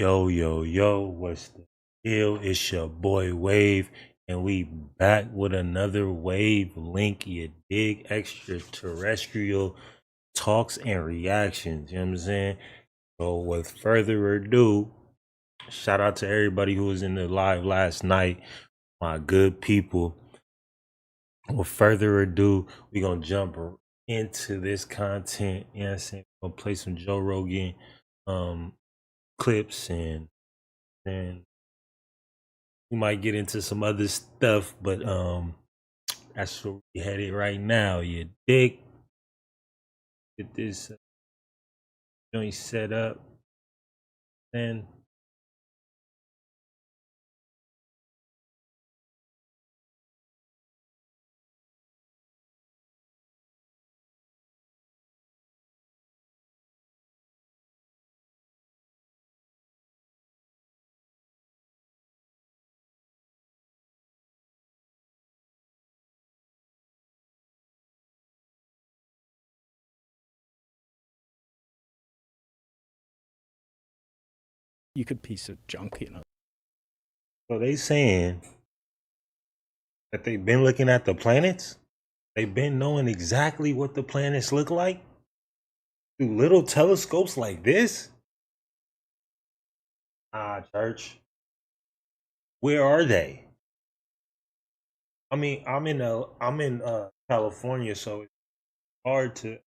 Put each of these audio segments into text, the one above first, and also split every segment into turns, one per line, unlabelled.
Yo, yo, yo, what's the deal? It's your boy Wave, and we back with another Wave link, you dig? Extraterrestrial talks and reactions, you know what I'm saying? So, with further ado, shout out to everybody who was in the live last night, my good people. With further ado, we're gonna jump into this content, you know what I'm saying? We're gonna play some Joe Rogan um clips and we might get into some other stuff, but that's where we headed right now. You dig? Get this joint set up, and
You could piece of junk.
so they saying that they've been looking at the planets. They've been knowing exactly what the planets look like through little telescopes like this. Church, where are they? I mean, I'm in California, so it's hard to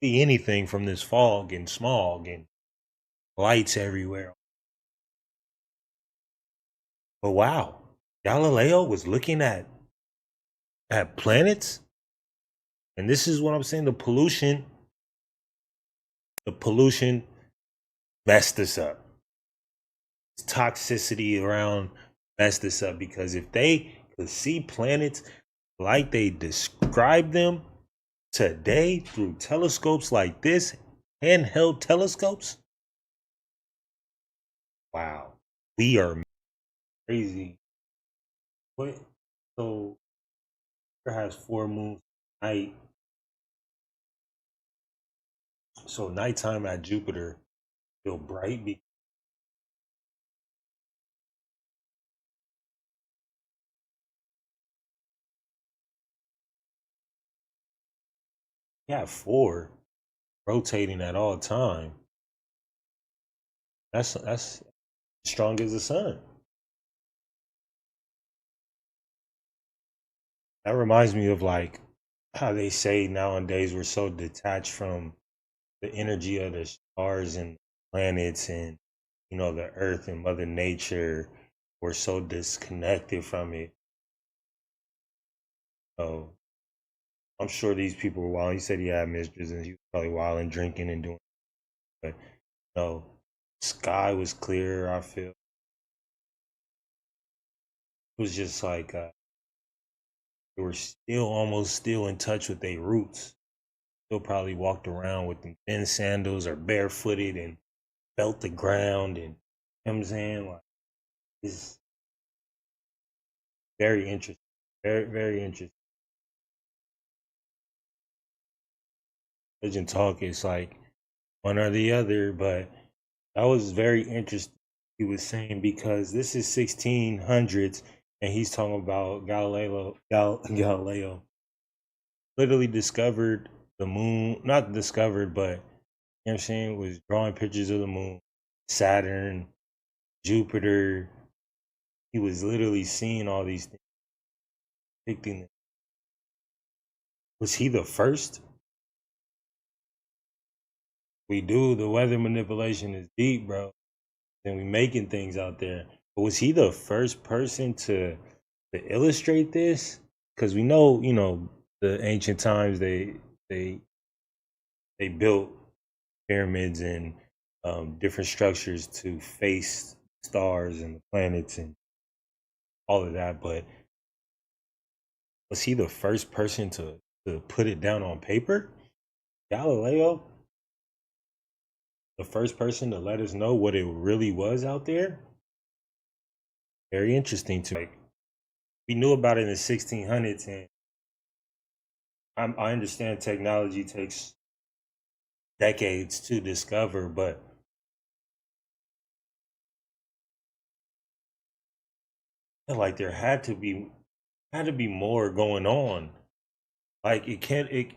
see anything from this fog and smog and lights everywhere. But wow, Galileo was looking at planets, and this is what I'm saying. The pollution messed us up. Toxicity around messed us up because if they could see planets like they describe them today through telescopes like this, handheld telescopes, wow, we are crazy. What? So it has four moons at night. So nighttime at Jupiter feel bright because you have four rotating at all time. That's strong as the sun. That reminds me of like how they say nowadays we're so detached from the energy of the stars and planets and the earth and mother nature. We're so disconnected from it. So I'm sure these people were wild. He said he had mistresses and he was probably wild and drinking and doing, but no, sky was clear. I feel it was just like they were still almost still in touch with their roots. Still probably walked around with them thin sandals or barefooted and felt the ground, and you know what I'm saying, like, it's very interesting, very very interesting. Religion talk is like one or the other, but that was very interesting. He was saying because this is 1600s, and he's talking about Galileo literally discovered the moon, not discovered, but you know what I'm saying, was drawing pictures of the moon, Saturn, Jupiter. He was literally seeing all these things, predicting them. Was he the first? We do the weather manipulation is deep, bro, and we making things out there. But was he the first person to illustrate this? Because we know, the ancient times they they built pyramids and different structures to face stars and the planets and all of that. But was he the first person to put it down on paper? Galileo, the first person to let us know what it really was out there? Very interesting to me. Like, we knew about it in the 1600s, and I understand technology takes decades to discover, but like there had to be more going on. Like it's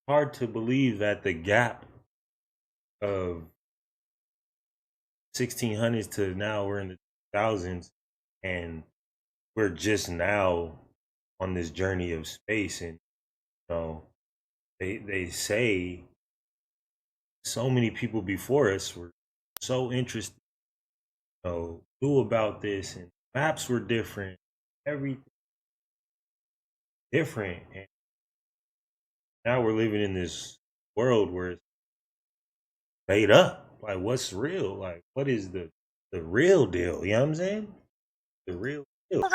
hard to believe that the gap of 1600s to now we're in the thousands, and we're just now on this journey of space. And they say so many people before us were so interested, knew about this, and maps were different, everything different. And now we're living in this world where it's made up. Like, what's real? Like, what is the real deal? You know what I'm saying? The real deal.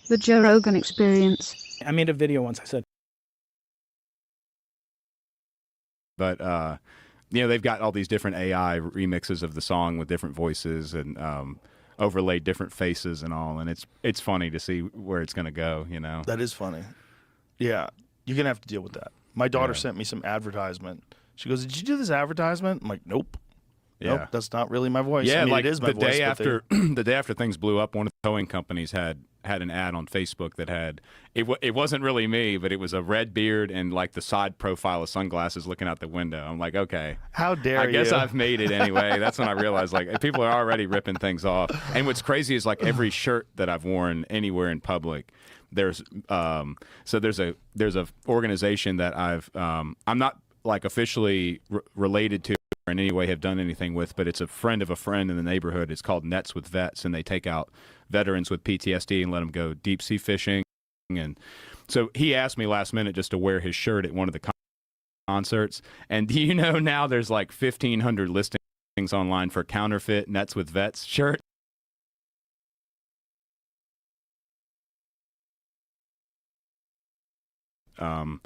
The Joe Rogan Experience.
I made a video once. I said,
but they've got all these different AI remixes of the song with different voices and overlaid different faces and all, and it's funny to see where it's going to go.
That is funny. Yeah, you're gonna have to deal with that. My daughter sent me some advertisement. She goes, "Did you do this advertisement?" I'm like, "Nope."
Yeah.
Nope, that's not really my voice.
Yeah,
I mean,
like
it is my
the
voice.
day after the day after things blew up, one of the towing companies had an ad on Facebook that had it wasn't really me, but it was a red beard and like the side profile of sunglasses looking out the window. I'm like, okay,
how dare you?
I guess I've made it anyway. That's when I realized like people are already ripping things off. And what's crazy is like every shirt that I've worn anywhere in public, there's there's a organization that I'm not like officially related to or in any way have done anything with, but it's a friend of a friend in the neighborhood. It's called Nets with Vets, and they take out veterans with PTSD and let them go deep sea fishing. And so he asked me last minute just to wear his shirt at one of the concerts. And do you know now there's like 1,500 listings online for counterfeit Nets with Vets shirt? I've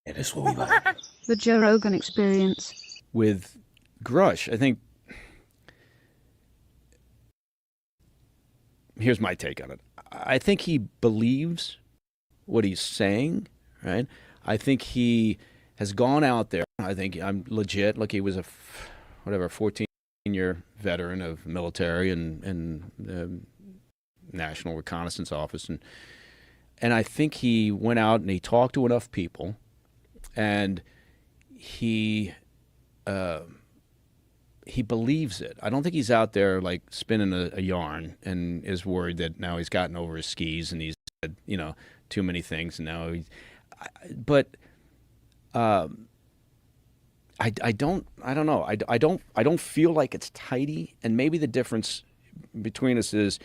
Yeah, that's what we like.
The Joe Rogan Experience.
with Grush, I think here's my take on it. I think he believes what he's saying, right? I think he has gone out there. I think I'm legit. Like he was a 14-year veteran of military and National Reconnaissance Office, and I think he went out and he talked to enough people, and he believes it. I don't think he's out there like spinning a yarn and is worried that now he's gotten over his skis and he's said, too many things and now I don't know. I don't feel like it's tidy, and maybe the difference between us is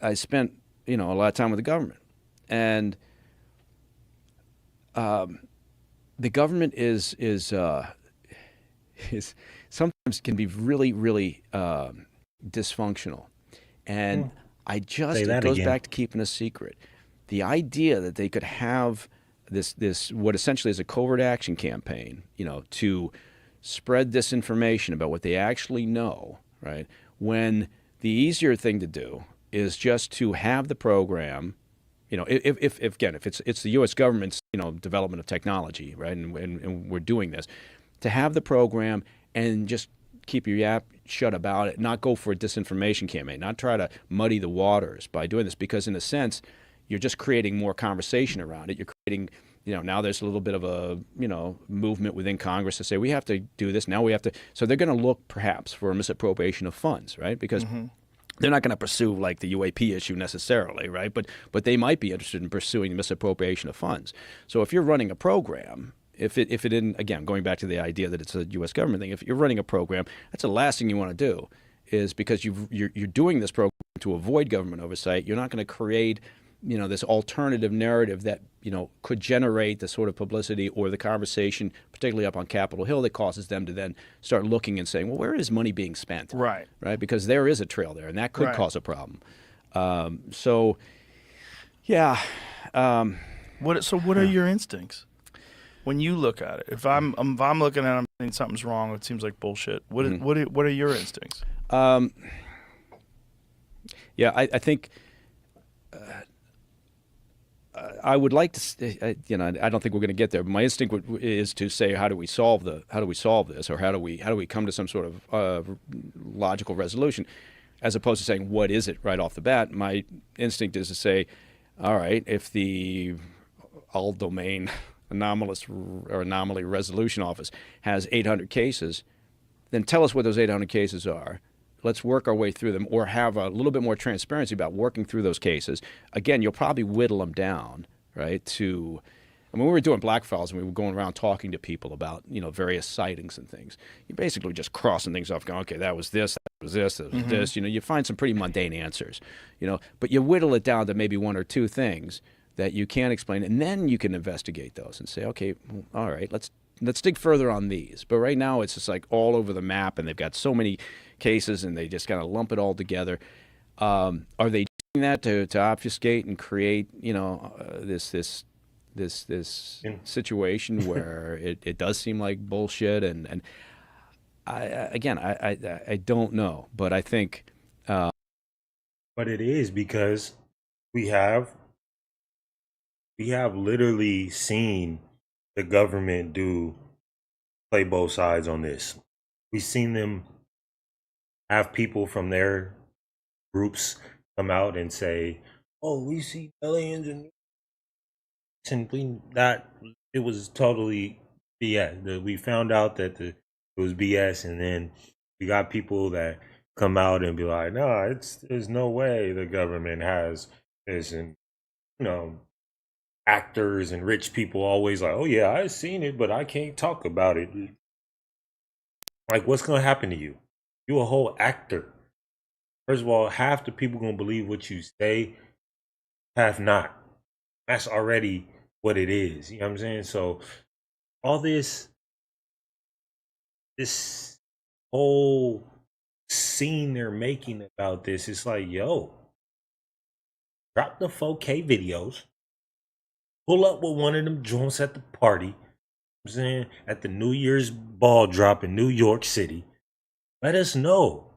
I spent a lot of time with the government, and the government is sometimes can be really, really dysfunctional. And it goes back to keeping a secret. The idea that they could have this what essentially is a covert action campaign, to spread disinformation about what they actually know, right? When the easier thing to do is just to have the program, if it's the U.S. government's development of technology, right, and we're doing this, to have the program and just keep your yap shut about it, not go for a disinformation campaign, not try to muddy the waters by doing this, because in a sense, you're just creating more conversation around it. You're creating, now there's a little bit of a, movement within Congress to say we have to do this. Now we have to. So they're going to look perhaps for a misappropriation of funds, right? Because they're not going to pursue like the UAP issue necessarily, right? But they might be interested in pursuing misappropriation of funds. So if you're running a program, if it didn't, again, going back to the idea that it's a U.S. government thing, if you're running a program, that's the last thing you want to do, is because you're doing this program to avoid government oversight. You're not going to create, this alternative narrative that, could generate the sort of publicity or the conversation, particularly up on Capitol Hill, that causes them to then start looking and saying, well, where is money being spent?
Right.
Right? Because there is a trail there, and that could cause a problem.
What are your instincts when you look at it? If I'm looking at it, I'm saying something's wrong, it seems like bullshit. What are your instincts?
I think I would like to, you know, I don't think we're going to get there. But my instinct is to say, how do we solve this, or how do we come to some sort of logical resolution, as opposed to saying what is it right off the bat. My instinct is to say, all right, if the all domain anomaly resolution office has 800 cases, then tell us what those 800 cases are. Let's work our way through them, or have a little bit more transparency about working through those cases. Again, you'll probably whittle them down, right? To, I mean, we were doing black files and we were going around talking to people about, you know, various sightings and things. You're basically just crossing things off, going, okay, that was this, that was this, that was this. You know, you find some pretty mundane answers, you know, but you whittle it down to maybe one or two things that you can explain, and then you can investigate those and say, okay, well, all right, let's dig further on these. But right now it's just like all over the map, and they've got so many cases, and they just kind of lump it all together. Are they doing that to obfuscate and create, you know, this situation where it does seem like bullshit? And I don't know, but I think.
But it is, because we have literally seen the government play both sides on this. We've seen them have people from their groups come out and say, "Oh, we see aliens," and that it was totally BS. We found out that it was BS, and then we got people that come out and be like, "No, there's no way the government has this," and you know, actors and rich people always like, "Oh yeah, I've seen it, but I can't talk about it." Like, what's gonna happen to you? You a whole actor. First of all, half the people gonna believe what you say, half not. That's already what it is. You know what I'm saying? So all this whole scene they're making about this, it's like, yo, drop the 4K videos, pull up with one of them joints at the party, you know what I'm saying, at the New Year's ball drop in New York City. Let us know.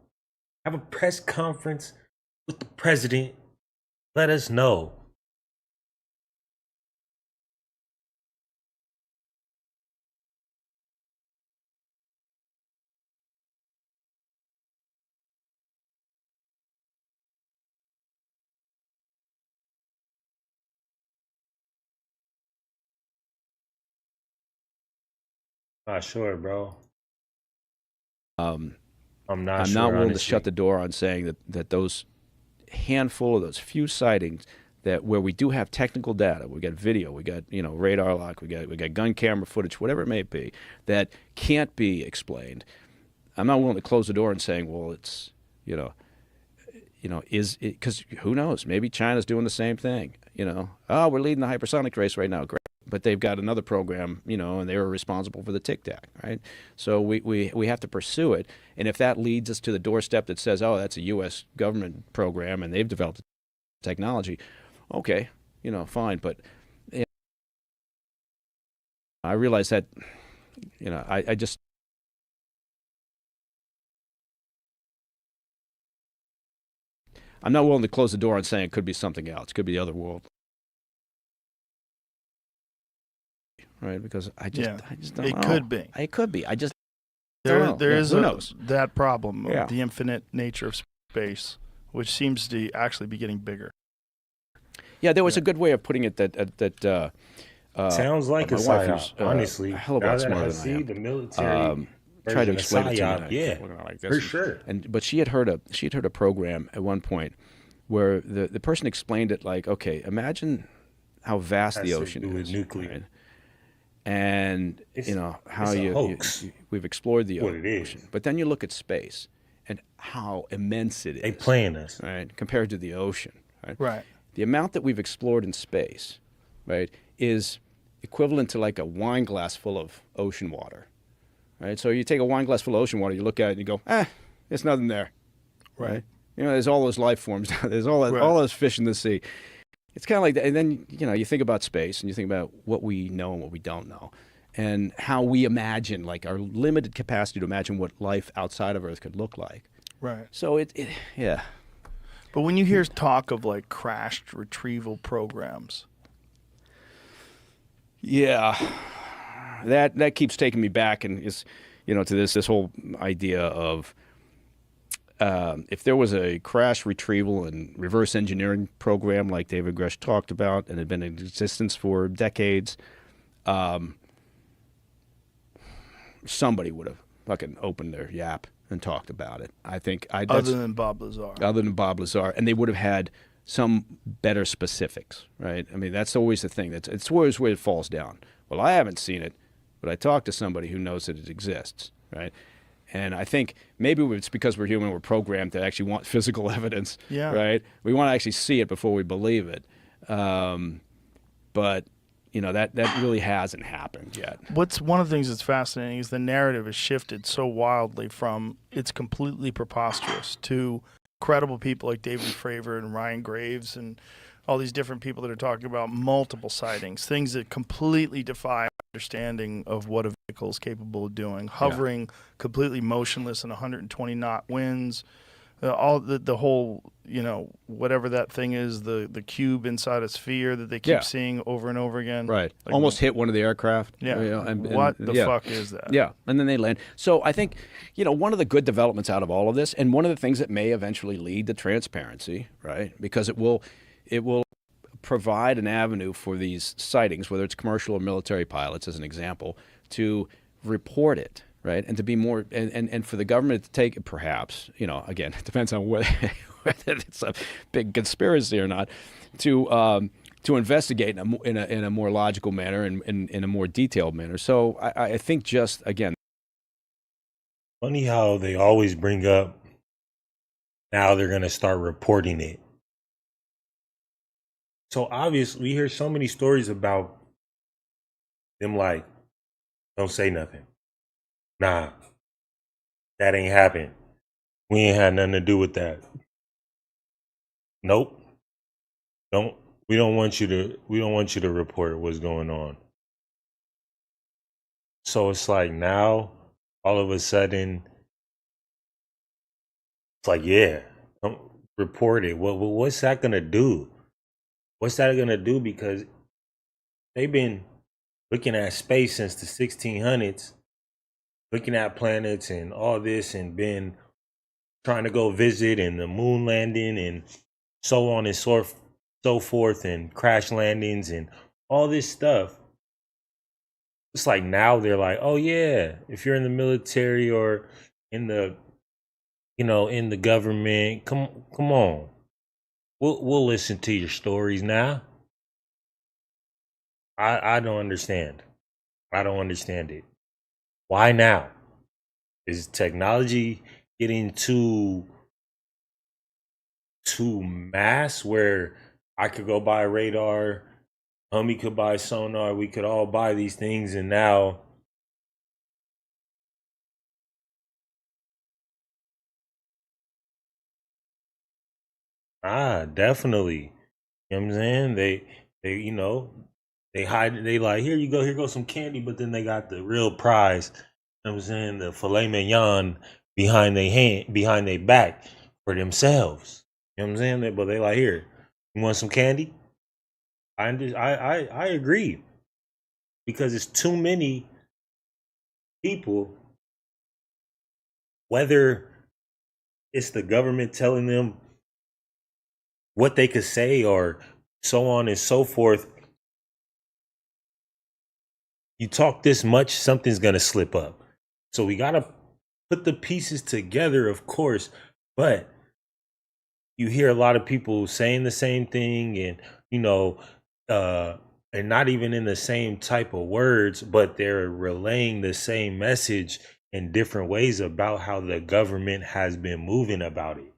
Have a press conference with the president. Let us know. Not sure, bro. I'm not
willing to shut the door on saying that those handful of those few sightings that where we do have technical data, we got video, we got, you know, radar lock, we got gun camera footage, whatever it may be, that can't be explained. I'm not willing to close the door and saying, well, it's, you know, is it, because who knows? Maybe China's doing the same thing. You know, oh, we're leading the hypersonic race right now, great. But they've got another program, you know, and they were responsible for the Tic Tac, right? So we have to pursue it. And if that leads us to the doorstep that says, oh, that's a U.S. government program and they've developed technology, okay, you know, fine. But you know, I realize that, you know, I just. I'm not willing to close the door on saying it could be something else. It could be the other world. Right, because I just don't know.
It could be.
It could be. I just don't know.
There is
who knows?
That problem of the infinite nature of space, which seems to actually be getting bigger.
Yeah, there was a good way of putting it that
sounds like a psyop, honestly.
A hell of a lot smarter than I am.
The military
try to explain it to me.
Yeah,
like
for sure.
But she had heard a program at one point where the person explained it like, okay, imagine how vast the ocean is.
Nuclear.
Right? And you know how we've explored the ocean, but then you look at space and how immense it is.
They playing us,
right? Compared to the ocean, right?
Right.
The amount that we've explored in space, right, is equivalent to like a wine glass full of ocean water, right? So you take a wine glass full of ocean water, you look at it and you go, there's nothing there, right? You know, there's all those life forms, there's all those fish in the sea. It's kind of like that. And then, you know, you think about space and you think about what we know and what we don't know and how we imagine, like our limited capacity to imagine what life outside of Earth could look like.
Right.
So yeah.
But when you hear talk of like crashed retrieval programs,
Yeah, that keeps taking me back, and is, to this whole idea of if there was a crash retrieval and reverse engineering program like David Grush talked about and had been in existence for decades, somebody would have fucking opened their yap and talked about it. I think
other than Bob Lazar.
Other than Bob Lazar, and they would have had some better specifics, right? I mean, that's always the thing. It's always where it falls down. Well, I haven't seen it, but I talked to somebody who knows that it exists, right? And I think maybe it's because we're human, we're programmed to actually want physical evidence, right? We want to actually see it before we believe it. But that really hasn't happened yet.
What's one of the things that's fascinating is the narrative has shifted so wildly from it's completely preposterous to credible people like David Fravor and Ryan Graves and all these different people that are talking about multiple sightings, things that completely defy understanding of what a vehicle is capable of doing, hovering completely motionless in 120 knot winds, all the whole, whatever that thing is, the cube inside a sphere that they keep seeing over and over again.
Right. Like, almost hit one of the aircraft.
Yeah. What the fuck is that?
Yeah. And then they land. So I think, one of the good developments out of all of this, and one of the things that may eventually lead to transparency, right? Because it will provide an avenue for these sightings, whether it's commercial or military pilots, as an example, to report it. Right, and to be more, and for the government to take, perhaps, again, it depends on whether it's a big conspiracy or not, to investigate in a more logical manner and in a more detailed manner. So I think just again,
funny how they always bring up now they're going to start reporting it. So obviously, we hear so many stories about them like, don't say nothing. Nah, that ain't happened. We ain't had nothing to do with that. Nope. We don't want you to report what's going on. So it's like now, all of a sudden, it's like, yeah, don't report it. What's that gonna do? What's that gonna do? Because they've been looking at space since the 1600s. Looking at planets and all this, and been trying to go visit, and the moon landing and so on and so forth, and crash landings and all this stuff. It's like now they're like, oh yeah, if you're in the military or in the in the government, come on, we'll listen to your stories now. I don't understand. I don't understand it. Why now? Is technology getting too mass where I could go buy radar, homie could buy sonar, we could all buy these things, and now definitely. You know what I'm saying? They hide, they like, here goes some candy, but then they got the real prize. You know what I'm saying? The filet mignon behind their back for themselves. You know what I'm saying? But they like, here, you want some candy? I agree. Because it's too many people, whether it's the government telling them what they could say or so on and so forth. You talk this much, something's going to slip up. So we got to put the pieces together, of course, but you hear a lot of people saying the same thing and, and not even in the same type of words, but they're relaying the same message in different ways about how the government has been moving about it.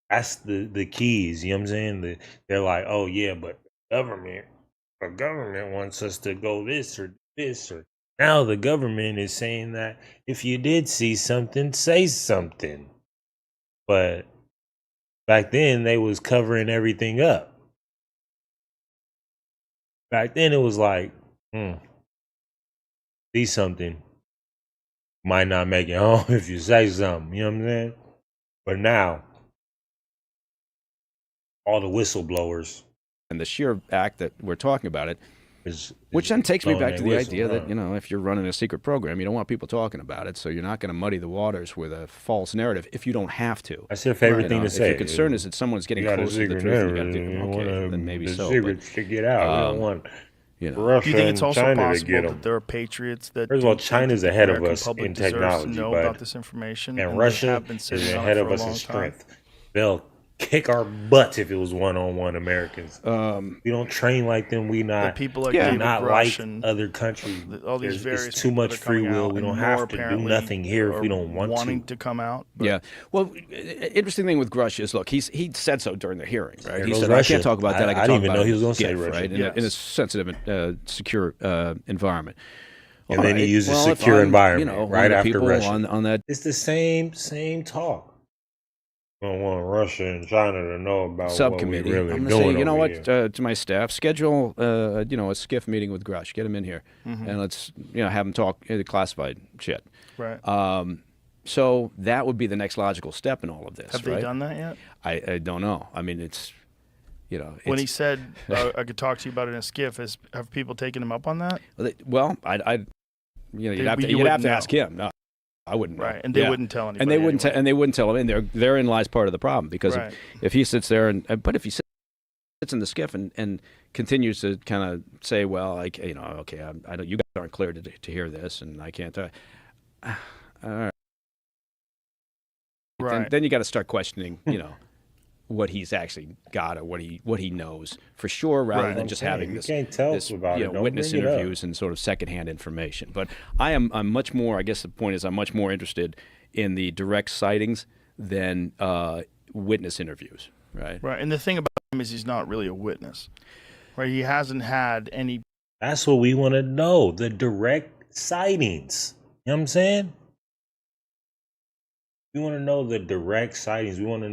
That's the keys, you know what I'm saying? They're like, oh yeah, but the government wants us to go this or now the government is saying that if you did see something, say something. But back then they was covering everything up. Back then it was like, see something, might not make it home if you say something, you know what I'm saying? But now, all the whistleblowers.
And the sheer act that we're talking about it, Which then takes me back to the
whistle,
idea that, you know, if you're running a secret program, you don't want people talking about it, so you're not going to muddy the waters with a false narrative if you don't have to.
That's your favorite thing to say.
If your concern is that someone's getting close to the truth, you got to do okay, then maybe so.
Secrets to get out. We don't want
Do
Russia
you think it's also
China
possible that there are patriots that
first of all, China's ahead of us in technology,
know
but
about this information,
and Russia is ahead of us in strength. They'll kick our butts if it was one-on-one Americans. We don't train like them. We not
people like
not
Grush
like
and
other countries.
all these various
it's too much free will. We don't have to do nothing here if we don't want
wanting to come out.
Yeah. Well, interesting thing with Grush is, look, he said so during the hearing, right?
There
He
goes
said,
Russia.
I can't talk about that. I can
I
talk
didn't even
about
know he was going to say
GIF,
Russia.
right? In a sensitive, secure environment.
And
All
then he
right.
uses
Well, if
secure
I'm,
environment
you know,
right
one of the
after
people
Russia.
on that.
It's the same talk. I don't want Russia and China to know about
Subcommittee.
what we really
I'm
doing.
say, you know
over
what,
here.
to my staff, schedule, you know, a skiff meeting with Grush. Get him in here, and let's, you know, have him talk classified shit.
Right.
So that would be the next logical step in all of this.
Have
right?
they done that yet?
I don't know. I mean, it's, you know,
When he said I could talk to you about it in a skiff, have people taken him up on that?
well, you know, you'd have
you
to
wouldn't
ask him. No, I wouldn't know.
Right, and they wouldn't tell anybody.
And they wouldn't.
anyway.
And they wouldn't tell him. And therein lies part of the problem, because
Right.
if he sits there but if he sits in the skiff and continues to kind of say, well, like, you know, okay, I don't, you guys aren't clear to hear this, and I can't. All right.
Right.
Then you got to start questioning, you know, what he's actually got or what he knows for sure, rather
Right.
than just having
You
this,
can't tell us about
you
it.
know,
Don't
witness
bring it up.
interviews and sort of secondhand information. But I'm much more. I guess the point is I'm much more interested in the direct sightings than witness interviews. Right.
Right. And the thing about him is he's not really a witness. Right. He hasn't had any.
That's what we want to know. The direct sightings. You know what I'm saying? We want to know the direct sightings. We want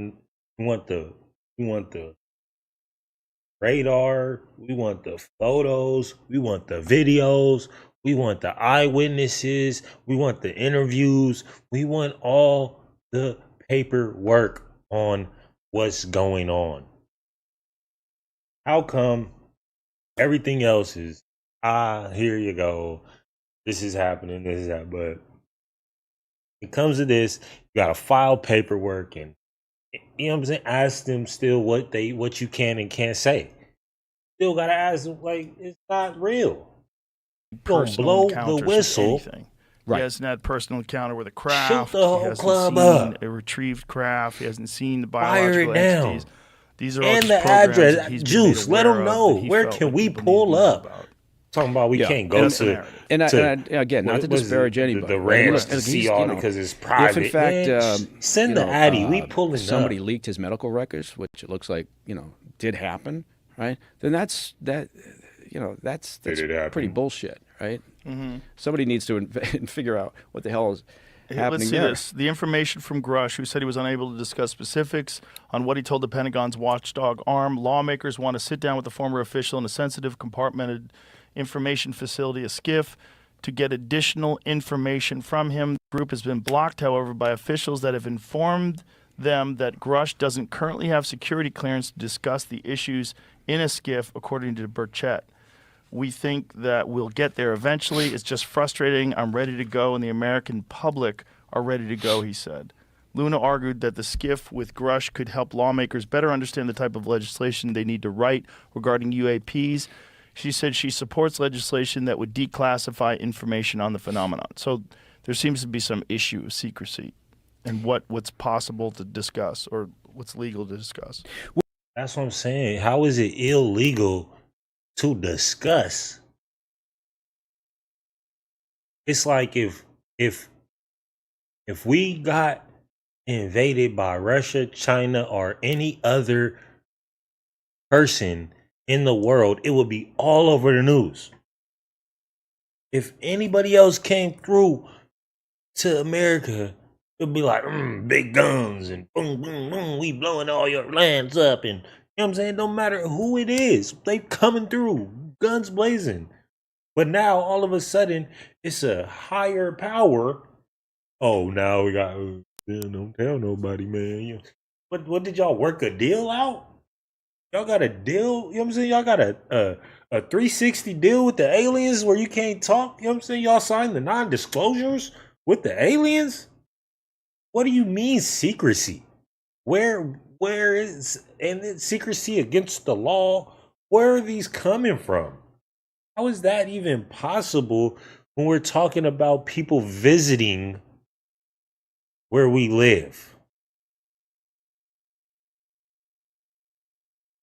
the radar. We want the photos. We want the videos. We want the eyewitnesses. We want the interviews. We want all the paperwork on what's going on. How come everything else is, here you go. This is happening. This is that. But it comes to this, you gotta file paperwork, and you know what I'm saying, ask them still what you can and can't say. Still gotta ask them, like, it's not real. Don't blow the whistle.
Right.
He hasn't had personal encounter with a craft.
Shoot the whole
he hasn't
club
seen
up.
a retrieved craft. He hasn't seen the
Fire
biological
it down.
entities. These are all
And
just
the
programs that
address.
he's been
Juice,
made
let
aware
them
of
know.
that he
Where
felt
can
like
we
people
pull
needed to know
up?
about.
Talking about we
Yeah.
can't go
That's the
to
narrative.
And again, not to
what was
disparage
it?
anybody.
The
right?
ranch
Look,
to
he's,
see
you
all
know,
because it's private.
If in fact,
Man, send
you
the
know,
Addy. We pulling
somebody
up.
leaked his medical records, which it looks like, you know, did happen, right? Then that's
Did it happen?
pretty bullshit, right?
Mm-hmm.
Somebody needs to figure out what the hell is happening
Let's see
there.
this. The information from Grush, who said he was unable to discuss specifics on what he told the Pentagon's watchdog arm. Lawmakers want to sit down with the former official in a sensitive, compartmented information facility, a SCIF, to get additional information from him. The group has been blocked, however, by officials that have informed them that Grush doesn't currently have security clearance to discuss the issues in a SCIF, according to Burchett. We think that we'll get there eventually. It's just frustrating. I'm ready to go, and the American public are ready to go, he said. Luna argued that the SCIF with Grush could help lawmakers better understand the type of legislation they need to write regarding UAPs. She said she supports legislation that would declassify information on the phenomenon. So there seems to be some issue of secrecy and what's possible to discuss or what's legal to discuss.
That's what I'm saying. How is it illegal to discuss? It's like if we got invaded by Russia, China, or any other person in the world, it would be all over the news. If anybody else came through to America, it'd be like, big guns and boom, boom, boom, we blowing all your lands up. And you know what I'm saying? No matter who it is, they coming through, guns blazing. But now all of a sudden, it's a higher power. Oh, now we got, don't tell nobody, man. What did y'all work a deal out? Y'all got a deal, you know what I'm saying? Y'all got a 360 deal with the aliens where you can't talk, you know what I'm saying? Y'all signed the non-disclosures with the aliens? What do you mean secrecy? Where is and secrecy against the law? Where are these coming from? How is that even possible when we're talking about people visiting where we live?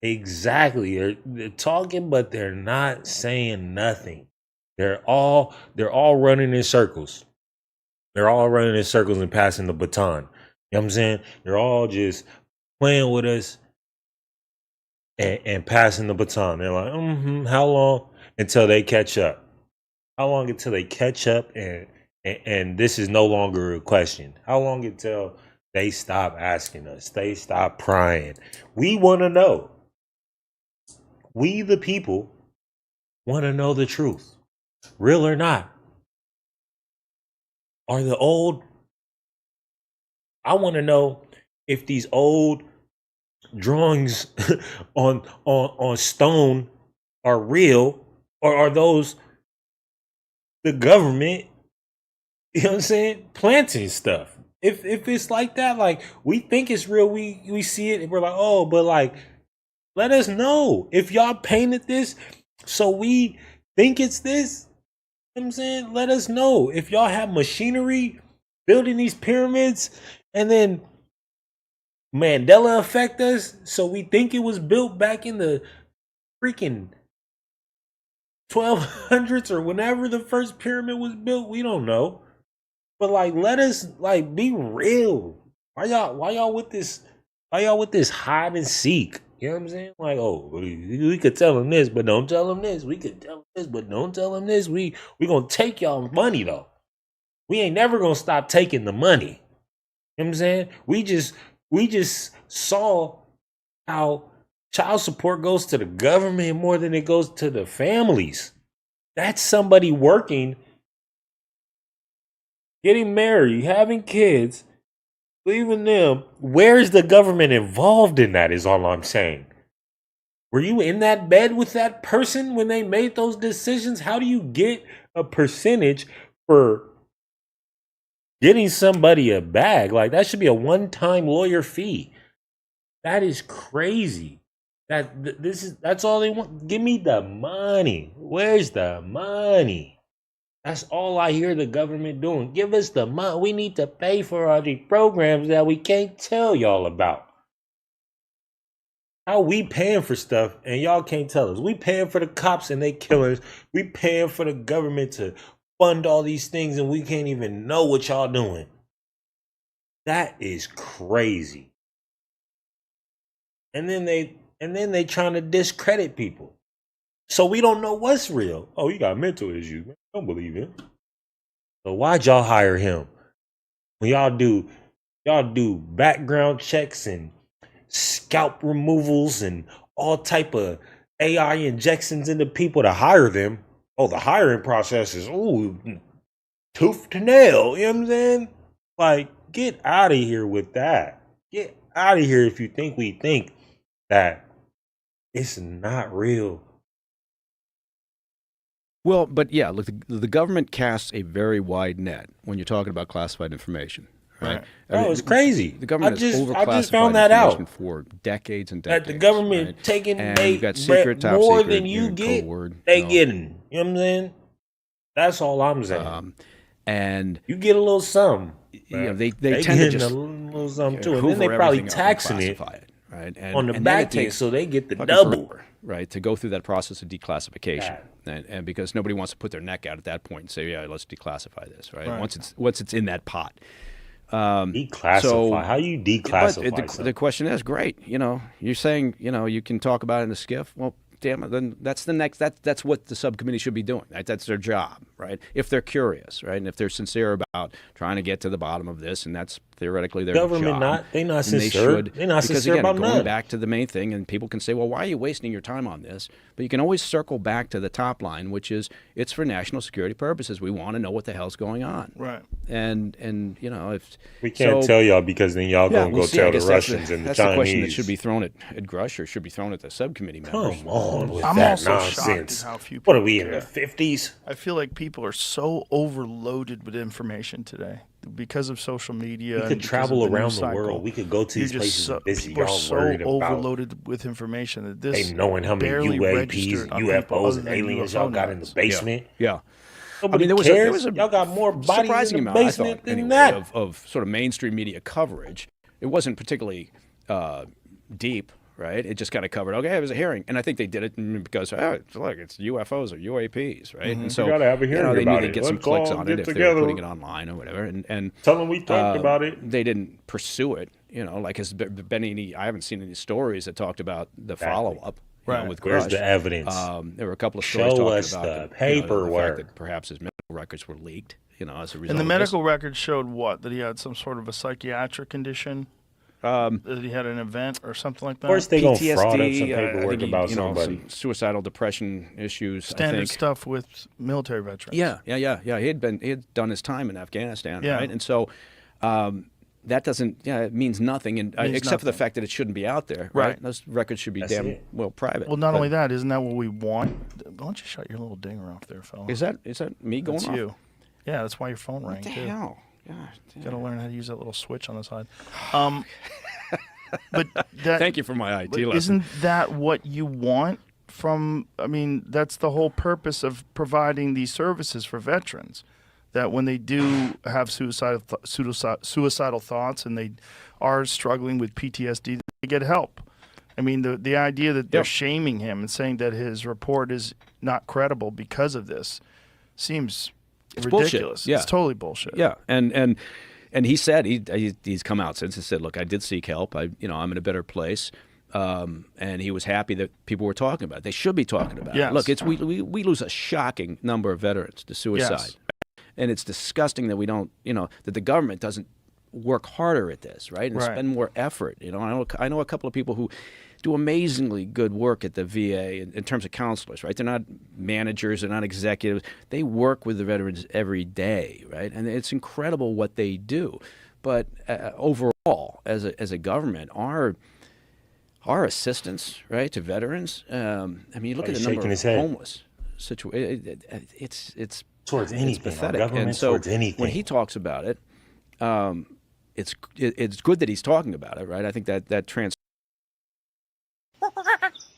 Exactly. They're talking, but they're not saying nothing. They're all running in circles. They're all running in circles and passing the baton. You know what I'm saying? They're all just playing with us and passing the baton. They're like, how long until they catch up? How long until they catch up and this is no longer a question? How long until they stop asking us? They stop prying. We want to know. We, the people, want to know the truth. Real or not. Are the old... I want to know if these old drawings on stone are real, or are those the government, you know what I'm saying, planting stuff. If it's like that, like we think it's real, we see it and we're like, oh, but like, let us know if y'all painted this so we think it's this. You know what I'm saying? Let us know if y'all have machinery building these pyramids and then Mandela affect us so we think it was built back in the freaking 1200s or whenever the first pyramid was built. We don't know, but like, let us like be real. Why y'all with this hide and seek? You know what I'm saying? Like, oh, we could tell them this, but don't tell them this. We could tell them this, but don't tell them this. We gonna take y'all money though. We ain't never gonna stop taking the money. You know what I'm saying? We just saw how child support goes to the government more than it goes to the families. That's somebody working, getting married, having kids, leaving them. Where's the government involved in that is all I'm saying. Were you in that bed with that person when they made those decisions? How do you get a percentage for getting somebody a bag? Like, that should be a one-time lawyer fee. That is crazy. That's all they want. Give me the money. Where's the money? That's all I hear the government doing. Give us the money. We need to pay for all these programs that we can't tell y'all about. How we paying for stuff and y'all can't tell us? We paying for the cops and they killing us. We paying for the government to fund all these things and we can't even know what y'all doing. That is crazy. And then they trying to discredit people. So we don't know what's real. Oh, you got mental issues, man. I don't believe him. So why'd y'all hire him? When y'all do background checks and scalp removals and all type of AI injections into people to hire them. Oh, the hiring process is tooth to nail. You know what I'm saying? Like, get out of here with that. Get out of here if you think we think that it's not real.
Well, but yeah, look, the government casts a very wide net when you're talking about classified information, right? I mean,
it's crazy.
The government has overclassified
I just found that out
for decades and decades.
That the government
right?
taking
you've got secret, top
more
secret,
than you get,
code,
they getting. You know what I'm saying? That's all I'm saying.
And
you get a little something.
You know, they tend to just
a little something too, and then they probably taxing it.
Right?
On the back end, so they get the double.
Right, to go through that process of declassification, and because nobody wants to put their neck out at that point and say, yeah, let's declassify this, right? Once it's in that pot.
Declassify. So, how do you declassify?
But the question is, great. You know, you're saying, you know, you can talk about it in the skiff. Well, damn it, then that's the next. That's what the subcommittee should be doing. Right? That's their job, right? If they're curious, right, and if they're sincere about trying to get to the bottom of this, and that's theoretically their
Government
job.
they not
and they
sincere.
should.
They're not
because
sincere
again,
about
going
none.
back to the main thing, and people can say, well, why are you wasting your time on this? But you can always circle back to the top line, which is it's for national security purposes. We want to know what the hell's going on.
Right.
And you know, if
We can't tell y'all because then y'all gonna
we'll
go
see. I
tell the
guess
Russians and the
that's the question that
Chinese.
should be thrown at Grush, or should be thrown at the subcommittee members.
Come on with
I'm
that
also shocked
nonsense.
at how few
What are
people
we in the
care.
50s?
I feel like people are so overloaded with information today because of social media.
We
and
could
because
travel
of the
around
news
the
cycle.
world. We could go to
You're
these
just
places and visit.
people are
Y'all
so
worried about
overloaded with information that this
they knowing how many
barely
UAPs,
registered on people
UFOs,
other
and
than
aliens
UFO
y'all got in the
nuts.
basement.
Yeah.
Nobody
there
cares.
was a
Y'all got more bodies
surprising
in the
amount,
basement
I thought,
than
anyway,
that.
of sort of mainstream media coverage. It wasn't particularly deep, right? It just kind of covered, okay, it was a hearing. And I think they did it because, look, it's UFOs or UAPs, right? And so
We gotta have a hearing
they knew
about
they'd
it.
get some
Let's
clicks
all
on
get
it if they
together.
were putting it online or whatever. And
Tell them we talked about it.
They didn't pursue it. You know, like has there been any? I haven't seen any stories that talked about the
Exactly.
follow-up.
Right.
With
Where's
Grush.
the evidence?
There were a couple of stories
Show
talking
us
about
the
the fact
paperwork.
that perhaps his medical records were leaked. You know, as a result.
And the
of
medical records showed what? That he had some sort of a psychiatric condition? That he had an event or something like that?
Of course, they
this.
gonna fraud up some
PTSD, I
paperwork
think he,
about
you know,
somebody.
some suicidal depression issues. I
Standard
think.
stuff with military veterans.
Yeah. He had done his time in Afghanistan,
Yeah.
right? And so that doesn't, it means nothing, and
Means
except for the
nothing.
fact that it shouldn't be out there,
Right.
Those records should be
That's
damn
it.
well private.
Well, not
But
only that, isn't that what we want? Why don't you shut your little dinger off there, fella?
is that me going
That's
off?
you. Yeah, that's why your phone rang
What the
too.
hell? God,
You got to learn how to use that little switch on the side. But that,
Thank you for my IT
but
lesson.
isn't that what you want from? I mean, that's the whole purpose of providing these services for veterans. That when they do have suicidal thoughts and they are struggling with PTSD, they get help. I mean, the idea that they're
Yep.
shaming him and saying that his report is not credible because of this seems
bullshit.
ridiculous.
Yeah.
It's totally bullshit.
Yeah, and he said he's come out since and said, look, I did seek help. I'm in a better place. And he was happy that people were talking about it. They should be talking about
Yes.
it. Look, we lose a shocking number of veterans to suicide.
Yes.
And it's disgusting that we don't, that the government doesn't work harder at this, right? And
Right.
spend more effort. I know a couple of people who do amazingly good work at the VA in terms of counselors, right? They're not managers, they're not executives. They work with the veterans every day, right? And it's incredible what they do. But overall, as a government, our assistance, right, to veterans. I mean, you look at the number
shaking
of
his head.
homeless situation. It's
Towards
it's
anything, our
pathetic.
government
And so
towards anything.
when he talks about it, it's good that he's talking about it, right? I think that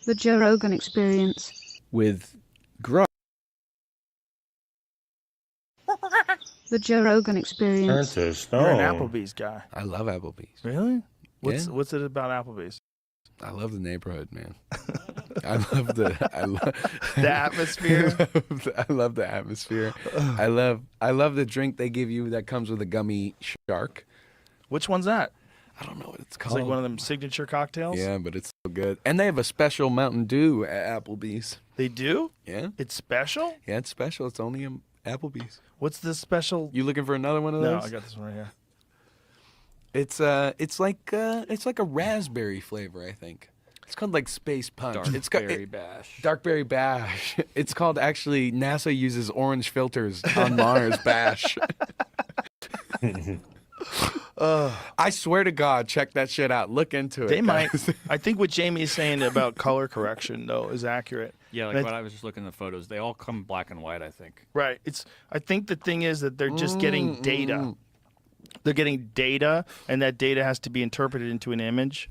The Joe Rogan Experience.
with Grush.
The Joe Rogan
Turn
Experience.
to
You're
stone.
an Applebee's guy.
I love Applebee's.
Really?
Yeah.
What's it about Applebee's?
I love the neighborhood, man. I love
The atmosphere.
I love the atmosphere. I love the drink they give you that comes with a gummy shark.
Which one's that?
I don't know what it's
It's
called.
like one of them signature cocktails.
Yeah, but it's so good. And they have a special Mountain Dew at Applebee's.
They do?
Yeah,
It's special?
yeah, it's special. It's only in Applebee's.
What's this special?
You looking for another one of
No,
those?
I got this one right here.
It's like a raspberry flavor, I think. It's called like Space Punch. It's got
Bash.
Darkberry Bash. It's called actually NASA uses orange filters on Mars Bash. I swear to God, check that shit out. Look into it.
They might.
guys.
I think what Jamie is saying about color correction, though, is accurate.
Yeah, like
That's-
when I was just looking at the photos, they all come black and white, I think.
Right. I think the thing is that they're just getting data. They're getting data, and that data has to be interpreted into an image.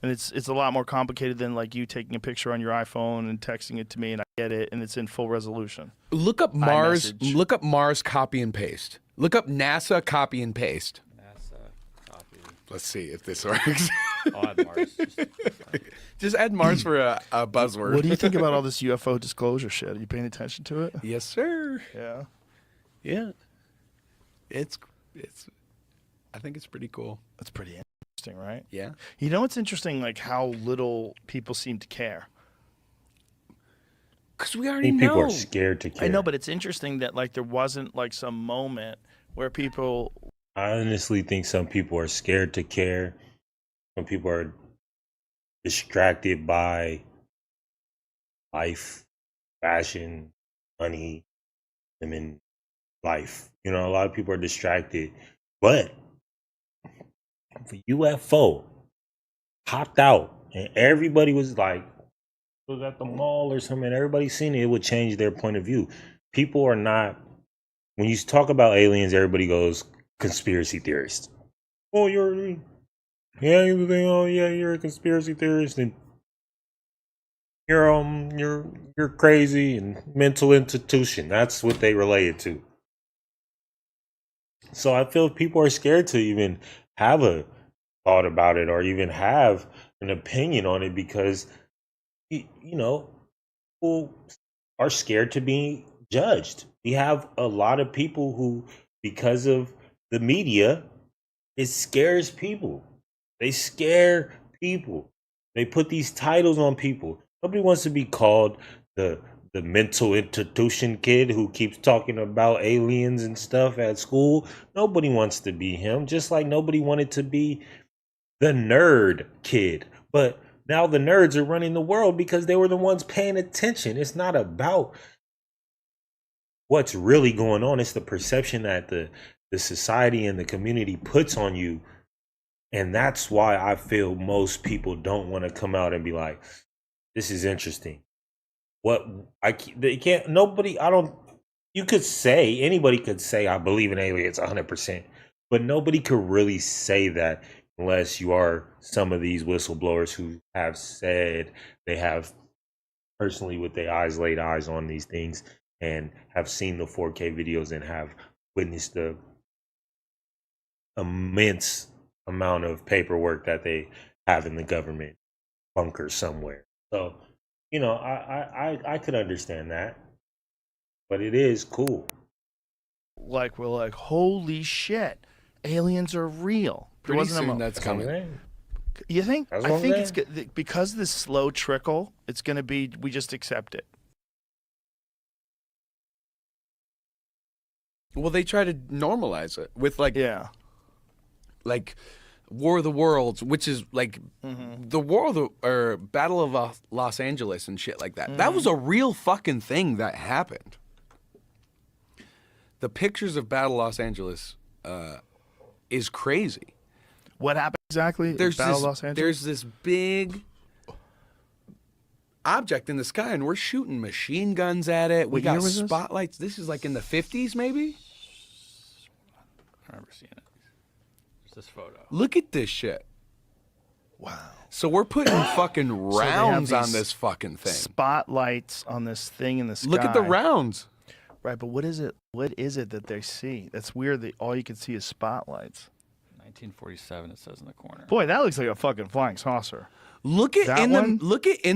And it's a lot more complicated than like you taking a picture on your iPhone and texting it to me, and I get it, and it's in full resolution.
Look up Mars.
iMessage.
Look up Mars. Copy and paste. Look up NASA. Copy and paste.
NASA copy.
Let's see if this works.
I'll add Mars.
Just add Mars for a buzzword.
What do you think about all this UFO disclosure shit? Are you paying attention to it?
Yes, sir.
Yeah.
Yeah. It's. I think it's pretty cool.
That's pretty interesting, right?
Yeah.
You know what's interesting? Like how little people seem to care.
Because we
I
already
think
know.
people are scared to care.
I know, but it's interesting that like there wasn't like some moment where people
I honestly think some people are scared to care. Some people are distracted by life, fashion, money, women, life. You know, a lot of people are distracted. But if a UFO popped out and everybody was like, was at the mall or something, everybody seen it, it would change their point of view. People are not, when you talk about aliens, everybody goes conspiracy theorist. Oh, you're a conspiracy theorist, and you're crazy and mental institution. That's what they relate it to. So I feel people are scared to even have a thought about it or even have an opinion on it because, you know, people are scared to be judged. We have a lot of people who, because of the media, it scares people. They scare people. They put these titles on people. Nobody wants to be called the mental institution kid who keeps talking about aliens and stuff at school. Nobody wants to be him, just like nobody wanted to be the nerd kid. But now the nerds are running the world because they were the ones paying attention. It's not about what's really going on. It's the perception that the society and the community puts on you. And that's why I feel most people don't want to come out and be like, this is interesting. They can't, nobody, you could say, anybody could say, I believe in aliens 100%, but nobody could really say that unless you are some of these whistleblowers who have said they have personally with their eyes laid eyes on these things and have seen the 4K videos and have witnessed the immense amount of paperwork that they have in the government bunker somewhere. So, you know, I could understand that, but it is cool.
Like, we're like, holy shit, aliens are real.
Pretty soon that's coming.
You think?
That's
I think it's good because of this slow trickle. It's going to be. We just accept it.
Well, they try to normalize it with like War of the Worlds, which is like the War of the or Battle of Los Angeles and shit like that. That was a real fucking thing that happened. The pictures of Battle Los Angeles is crazy.
What happened exactly?
There's
Battle of Los Angeles?
There's this big object in the sky, and we're shooting machine guns at it. We got spotlights. This is like in the 50s, maybe?
I remember seeing it. There's this photo.
Look at this shit.
Wow.
So we're putting fucking rounds on this fucking thing.
Spotlights on this thing in the sky.
Look at the rounds.
Right, but what is it? What is it that they see? That's weird that all you can see is spotlights.
1947, it says in the corner.
Boy, that looks like a fucking flying saucer.
Look at in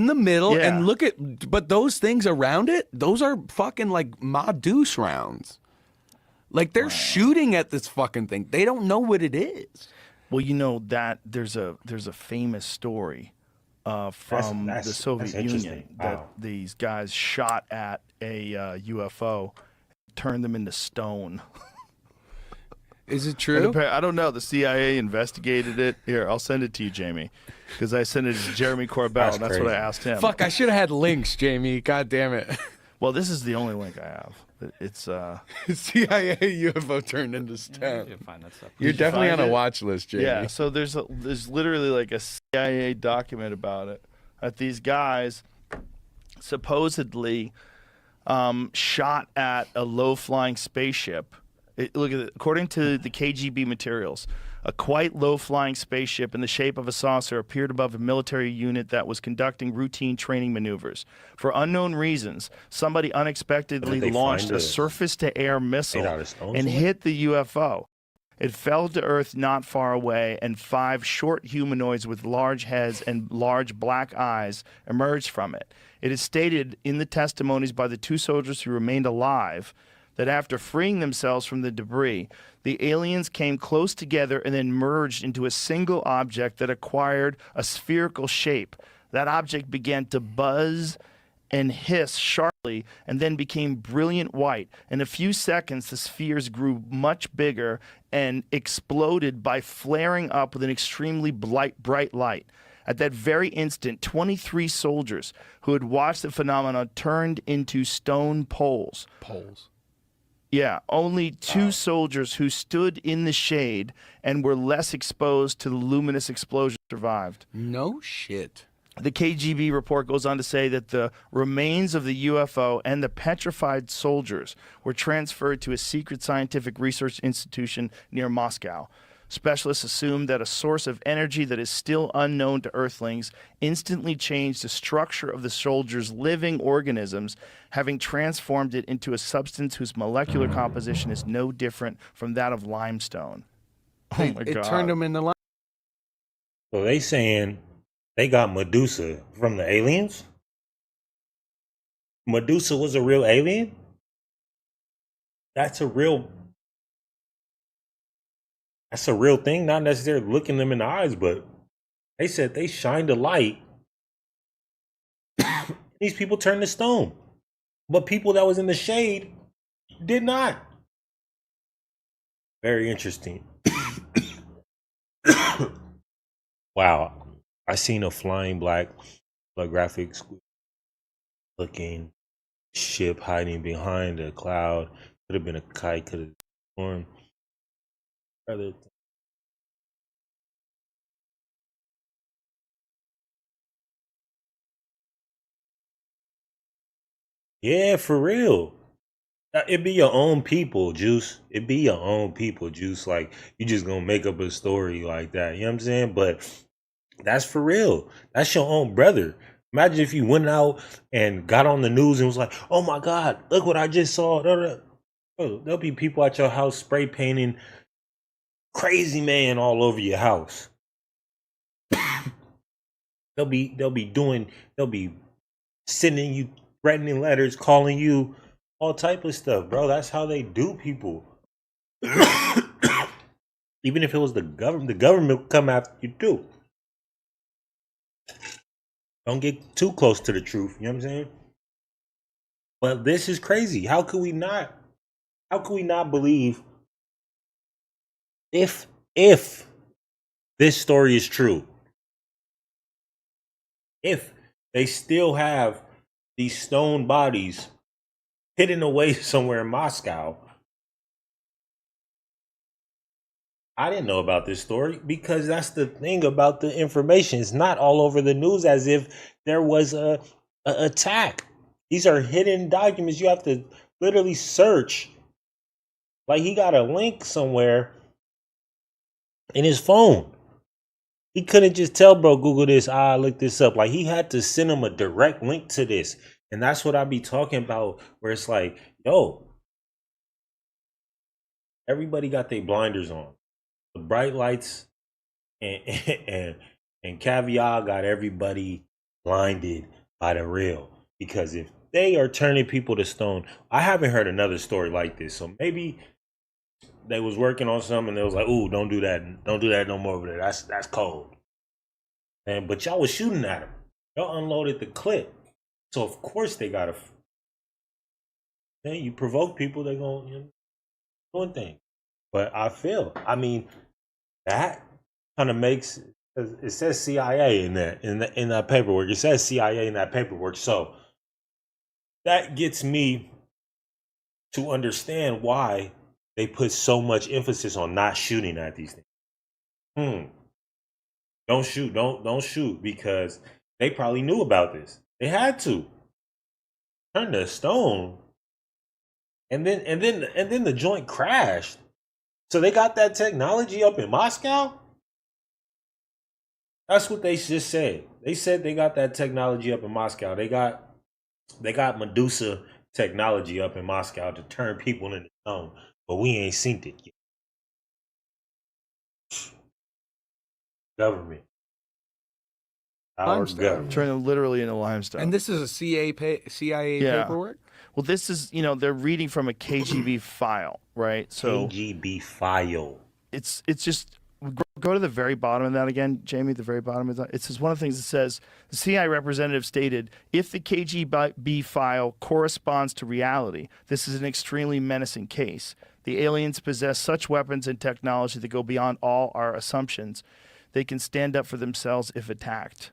the middle and look at, but those things around it, those are fucking like Ma Deuce rounds. Like they're shooting at this fucking thing. They don't know what it is.
Well, you know that there's a famous story from the Soviet Union that these guys shot at a UFO, turned them into stone.
Is it true?
I don't know. The CIA investigated it. Here, I'll send it to you, Jamie, because I sent it to Jeremy Corbell, and that's what I asked him.
Fuck, I should have had links, Jamie. God damn it.
Well, this is the only link I have. It's
CIA UFO turned into stone.
You can find that stuff.
You're definitely on a watch list, Jamie.
Yeah, so there's literally like a CIA document about it. That these guys supposedly shot at a low-flying spaceship. Look at it. According to the KGB materials, a quite low-flying spaceship in the shape of a saucer appeared above a military unit that was conducting routine training maneuvers. For unknown reasons, somebody unexpectedly launched a surface-to-air missile and hit the UFO. It fell to Earth not far away, and 5 short humanoids with large heads and large black eyes emerged from it. It is stated in the testimonies by the 2 soldiers who remained alive that after freeing themselves from the debris, the aliens came close together and then merged into a single object that acquired a spherical shape. That object began to buzz and hiss sharply and then became brilliant white. In a few seconds, the spheres grew much bigger and exploded by flaring up with an extremely bright light. At that very instant, 23 soldiers who had watched the phenomenon turned into stone poles.
Poles.
Yeah, only two soldiers who stood in the shade and were less exposed to the luminous explosion survived.
No shit.
The KGB report goes on to say that the remains of the UFO and the petrified soldiers were transferred to a secret scientific research institution near Moscow. Specialists assume that a source of energy that is still unknown to Earthlings instantly changed the structure of the soldiers' living organisms, having transformed it into a substance whose molecular composition is no different from that of limestone. Oh my God.
It turned them into limestone.
So they saying they got Medusa from the aliens? Medusa was a real alien? That's a real thing, not necessarily looking them in the eyes, but they said they shined a light. These people turned to stone. But people that was in the shade did not. Very interesting. Wow. I seen a flying black holographic looking ship hiding behind a cloud. Could have been a kite, could have been a storm. Yeah, for real. It be your own people, Juice. It be your own people, Juice. Like, you just gonna make up a story like that. You know what I'm saying? But that's for real. That's your own brother. Imagine if you went out and got on the news and was like, oh my God, look what I just saw. There'll be people at your house spray painting crazy man all over your house. They'll be sending you threatening letters, calling you all type of stuff, bro. That's how they do people. Even if it was the government would come after you too. Don't get too close to the truth, you know what I'm saying? But this is crazy. How could we not believe if this story is true? If they still have these stone bodies hidden away somewhere in Moscow. I didn't know about this story because that's the thing about the information. It's not all over the news as if there was a attack. These are hidden documents. You have to literally search. Like, he got a link somewhere in his phone. He couldn't just tell bro, Google this, look this up. Like, he had to send him a direct link to this. And that's what I be talking about, where it's like, yo, everybody got their blinders on. The bright lights and caviar got everybody blinded by the real. Because if they are turning people to stone, I haven't heard another story like this. So maybe they was working on something and they was like, ooh, don't do that. Don't do that no more over there. That's cold. But y'all was shooting at them. Y'all unloaded the clip. So of course they gotta. You provoke people, they're gonna doing things. But I mean, that kind of makes it says CIA in that paperwork. It says CIA in that paperwork. So that gets me to understand why they put so much emphasis on not shooting at these things. Don't shoot because they probably knew about this. They had to turn to stone, and then the joint crashed. So they got that technology up in Moscow. That's what they just said. They said they got that technology up in Moscow. They got Medusa technology up in Moscow to turn people into stone, but we ain't seen it yet. Government. Our government.
Turn them literally into limestone.
And this is a CIA paperwork?
Well, this is, they're reading from a KGB file, right? So
KGB file.
It's just Go to the very bottom of that again, Jamie. The very bottom of that. It says one of the things that says the CIA representative stated, if the KGB file corresponds to reality, this is an extremely menacing case. The aliens possess such weapons and technology that go beyond all our assumptions. They can stand up for themselves if attacked.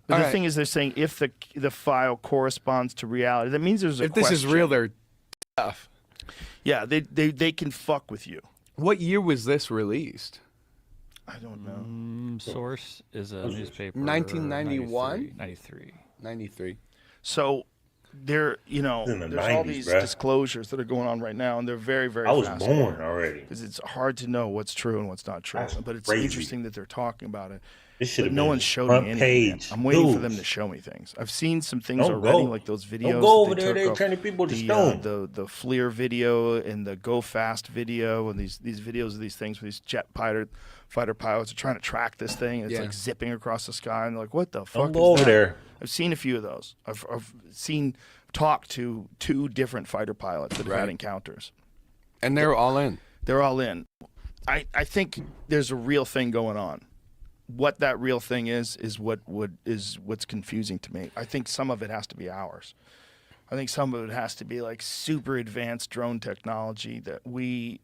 But the thing is, they're saying if the file corresponds to reality, that means there's a
If this is real, they're tough.
Yeah, they can fuck with you.
What year was this released?
I don't know.
Source is a newspaper.
1991?
93.
93.
So there's all
90s,
these
bruh.
disclosures that are going on right now, and they're very, very
I was
fascinating.
born already.
Because it's hard to know what's true and what's not true.
That's
But it's
crazy.
interesting that they're talking about it.
This should
But
have
no
been
one's showed
front
me anything yet.
page
I'm waiting for
news.
them to show me things. I've seen some things
Don't
already,
go.
like those videos.
Don't go over
that
there.
they
They're
took
turning
of
people to
the,
stone.
the FLIR video and the Go Fast video and these videos of these things where these fighter pilots are trying to track this thing. And it's like zipping across the sky. And they're like, what the fuck
Don't go
is
over
that?
there.
I've seen a few of those. I've talked to 2 different fighter pilots that have had encounters.
And they're all in.
They're all in. I think there's a real thing going on. What that real thing is what's confusing to me. I think some of it has to be ours. I think some of it has to be like super advanced drone technology that we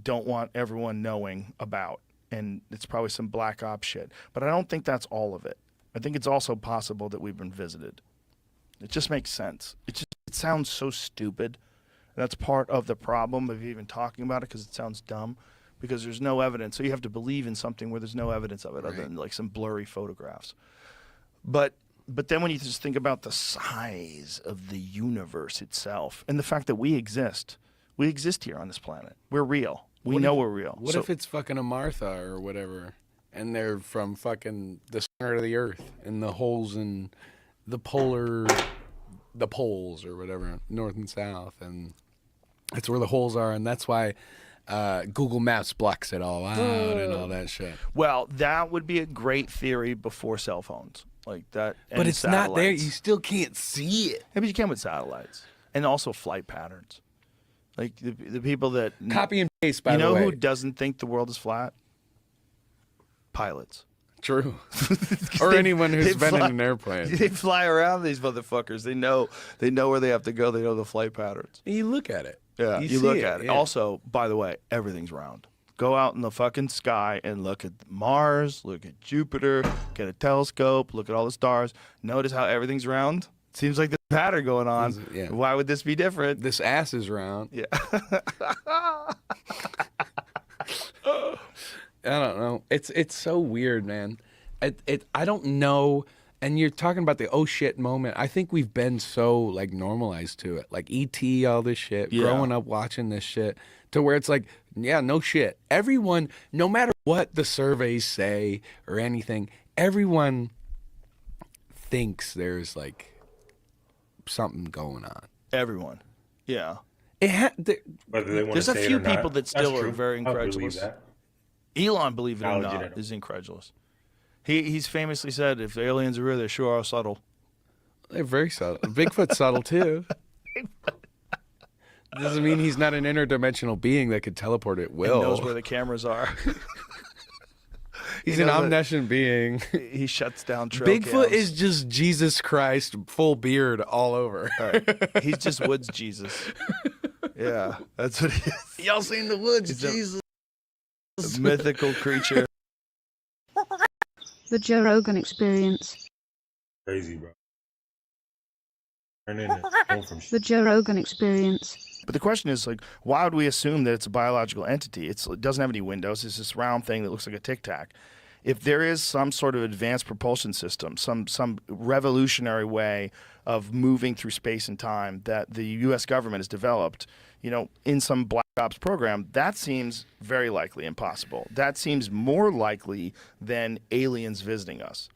don't want everyone knowing about, and it's probably some black ops shit. But I don't think that's all of it. I think it's also possible that we've been visited. It just makes sense. It sounds so stupid. That's part of the problem of even talking about it, because it sounds dumb. Because there's no evidence. So you have to believe in something where there's no evidence of it other than like some blurry photographs. But then when you just think about the size of the universe itself and the fact that we exist here on this planet. We're real. We know we're real.
What if it's fucking a Martha or whatever, and they're from fucking the center of the earth and the holes in the poles or whatever, north and south, and that's where the holes are, and that's why Google Maps blocks it all out and all that shit.
Well, that would be a great theory before cell phones like that.
But it's not there.
satellites.
You still can't see it.
Yeah, but you can with satellites and also flight patterns. Like the people that
Copy and paste, by
you
the
know
way.
who doesn't think the world is flat? Pilots.
True. Or anyone who's been in an airplane.
They fly around, these motherfuckers. They know where they have to go. They know the flight patterns.
You look at it.
Yeah, you
see
look at it.
yeah.
Also, by the way, everything's round. Go out in the fucking sky and look at Mars, look at Jupiter, get a telescope, look at all the stars. Notice how everything's round? Seems like there's a pattern going on.
Yeah.
Why would this be different?
This ass is round.
Yeah.
I don't know. It's so weird, man. I don't know. And you're talking about the oh shit moment. I think we've been so like normalized to it, like ET, all this shit, growing up watching this shit, to where it's like, yeah, no shit. Everyone, no matter what the surveys say or anything, everyone thinks there's like something going on.
Everyone. Yeah.
Whether they want
There's
to
a
say it
few
or not.
people that
That's
still are
true.
very
I believe
incredulous.
that.
Elon, believe it or
I'll
not,
legit-
is incredulous. He's famously said, if the aliens are real, they sure are subtle.
They're very subtle. Bigfoot's subtle too. Doesn't mean he's not an interdimensional being that could teleport at will.
He knows where the cameras are.
He's an omniscient being.
He shuts down trail
Bigfoot
cams.
is just Jesus Christ, full beard all over.
All right. He's just Woods Jesus. Yeah, that's what he is.
Y'all seen the woods,
He's a-
Jesus?
A mythical creature.
The Joe Rogan Experience.
Crazy, bro. Turn in the phone from
The Joe Rogan Experience.
But the question is, like, why would we assume that it's a biological entity? It doesn't have any windows. It's this round thing that looks like a Tic Tac. If there is some sort of advanced propulsion system, some revolutionary way of moving through space and time that the U.S. government has developed, in some Black Ops program, that seems very likely impossible. That seems more likely than aliens visiting us.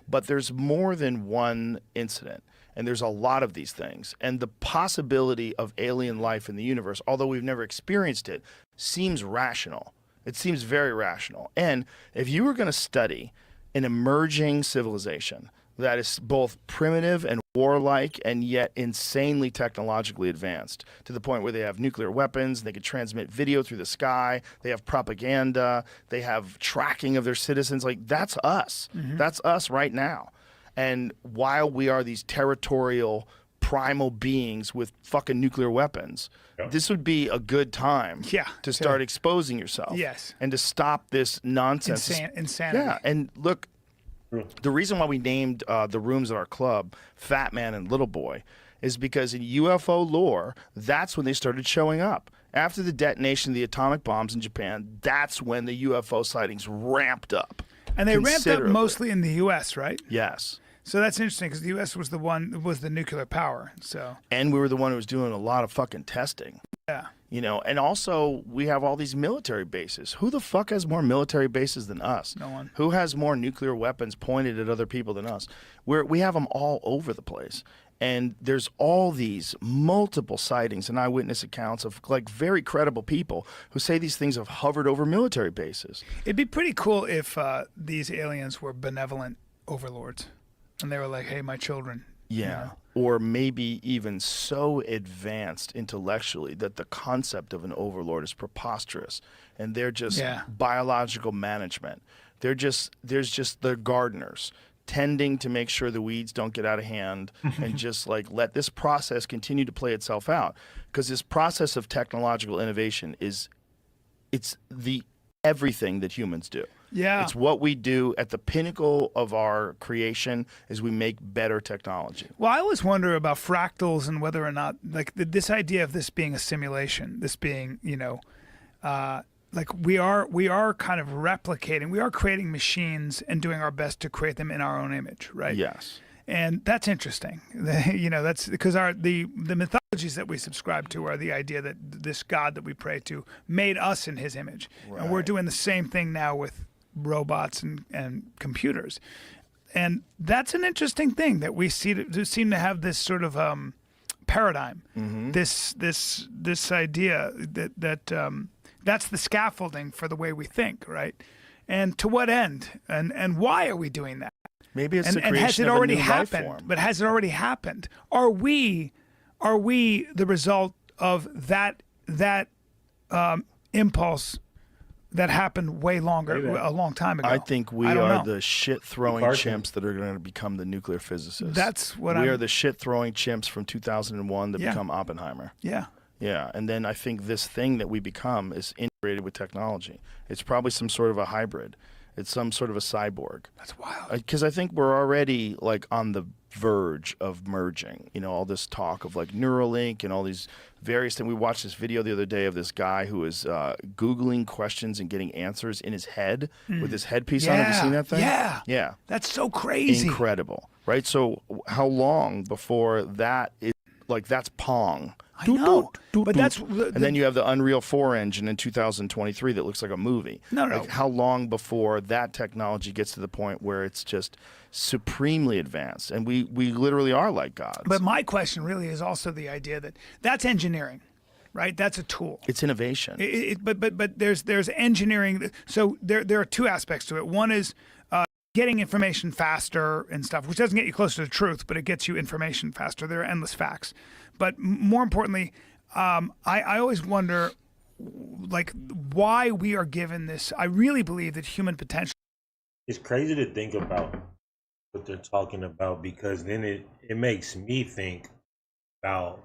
But there's more than one incident. And there's a lot of these things. And the possibility of alien life in the universe, although we've never experienced it, seems rational. It seems very rational. And if you were going to study an emerging civilization that is both primitive and warlike and yet insanely technologically advanced, to the point where they have nuclear weapons, they can transmit video through the sky, they have propaganda, they have tracking of their citizens. Like, that's us. That's us right now. And while we are these territorial primal beings with fucking nuclear weapons, this would be a good time to start exposing yourself.
Yes.
And to stop this nonsense.
Insanity.
Yeah, and look, the reason why we named the rooms at our club Fat Man and Little Boy is because in UFO lore, that's when they started showing up. After the detonation of the atomic bombs in Japan, that's when the UFO sightings ramped up.
And they ramped up mostly in the U.S., right?
Yes.
So that's interesting because the U.S. was the nuclear power. So.
And we were the one who was doing a lot of fucking testing.
Yeah.
You know, and also we have all these military bases. Who the fuck has more military bases than us?
No one.
Who has more nuclear weapons pointed at other people than us? We have them all over the place. And there's all these multiple sightings and eyewitness accounts of like very credible people who say these things have hovered over military bases.
It'd be pretty cool if these aliens were benevolent overlords and they were like, hey, my children.
Yeah.
You know?
Or maybe even so advanced intellectually that the concept of an overlord is preposterous, and they're just biological management. There's just the gardeners tending to make sure the weeds don't get out of hand and just like let this process continue to play itself out, because this process of technological innovation it's the everything that humans do.
Yeah.
It's what we do at the pinnacle of our creation is we make better technology.
Well, I always wonder about fractals and whether or not, like, this idea of this being a simulation, this being, you know, like we are kind of replicating, we are creating machines and doing our best to create them in our own image, right?
Yes.
And that's interesting. You know, that's because the mythologies that we subscribe to are the idea that this God that we pray to made us in his image. Right. And we're doing the same thing now with robots and computers. And that's an interesting thing that we seem to have this sort of paradigm, this idea that that's the scaffolding for the way we think, right? And to what end? And why are we doing that?
Maybe it's the creation
has it
of
already
a new
happened?
life form.
But has it already happened? Are we the result of that impulse that happened way longer, a long time ago?
I think we are the shit-throwing chimps that are going to become the nuclear physicists.
That's what
we are the shit-throwing chimps from 2001 that become Oppenheimer.
Yeah.
Yeah, and then I think this thing that we become is integrated with technology. It's probably some sort of a hybrid. It's some sort of a cyborg.
That's wild.
Because I think we're already like on the verge of merging. You know, all this talk of like Neuralink and all these various things. We watched this video the other day of this guy who was Googling questions and getting answers in his head with his headpiece on. Have you seen that thing?
Yeah.
Yeah.
That's so crazy.
Incredible. Right? So how long before that is like that's Pong?
I know. But that's
and then you have the Unreal 4 engine in 2023 that looks like a movie.
No.
Like how long before that technology gets to the point where it's just supremely advanced and we literally are like gods?
But my question really is also the idea that that's engineering, right? That's a tool.
It's innovation.
But there's engineering. So there are two aspects to it. One is getting information faster and stuff, which doesn't get you closer to truth, but it gets you information faster. There are endless facts. But more importantly, I always wonder, like, why we are given this. I really believe that human potential.
It's crazy to think about what they're talking about, because then it makes me think about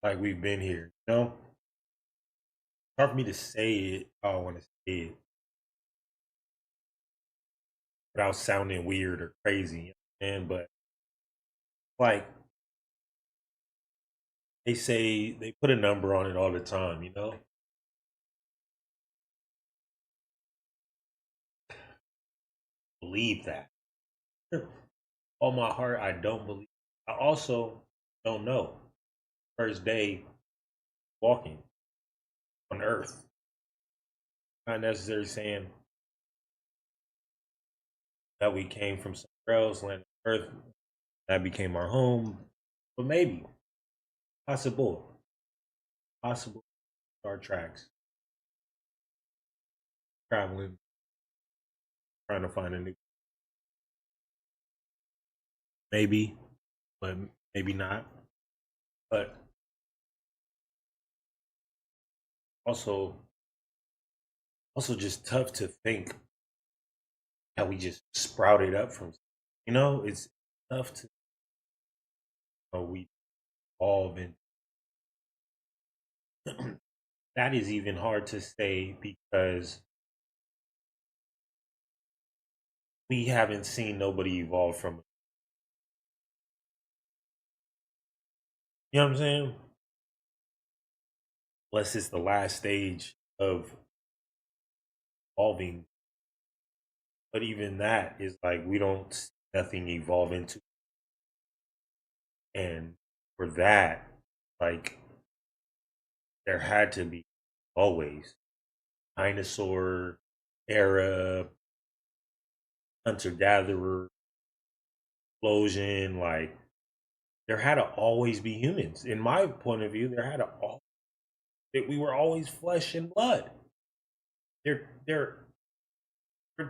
like we've been here, you know? It's hard for me to say it how I want to say it without sounding weird or crazy, but like they say, they put a number on it all the time, you know? Believe that. All my heart, I don't believe. I also don't know. First day walking on Earth. Not necessarily saying that we came from somewhere else, land Earth. that became our home. But maybe, possible Star tracks, traveling, trying to find a new. Maybe, but maybe not. But also just tough to think how we just sprouted up from. It's tough to we evolve, and that is even hard to say because we haven't seen nobody evolve from. You know what I'm saying? Unless it's the last stage of evolving. But even that is like we don't see nothing evolve into. And for that, like there had to be always dinosaur era, hunter-gatherer, explosion, like there had to always be humans. In my point of view, there had to that we were always flesh and blood. They're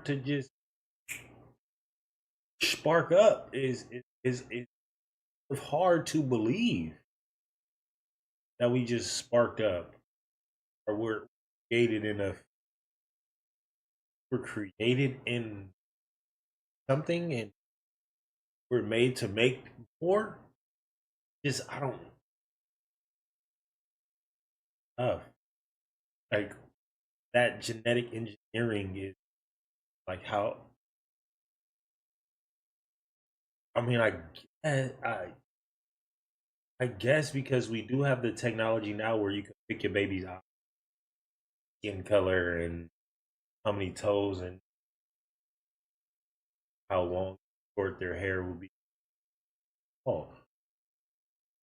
to just spark up is hard to believe that we just sparked up, or we're created in something, and we're made to make more. Just I don't like that genetic engineering is like how. I mean, I guess because we do have the technology now where you can pick your baby's eye, skin color, and how many toes, and how long, short their hair will be. Oh,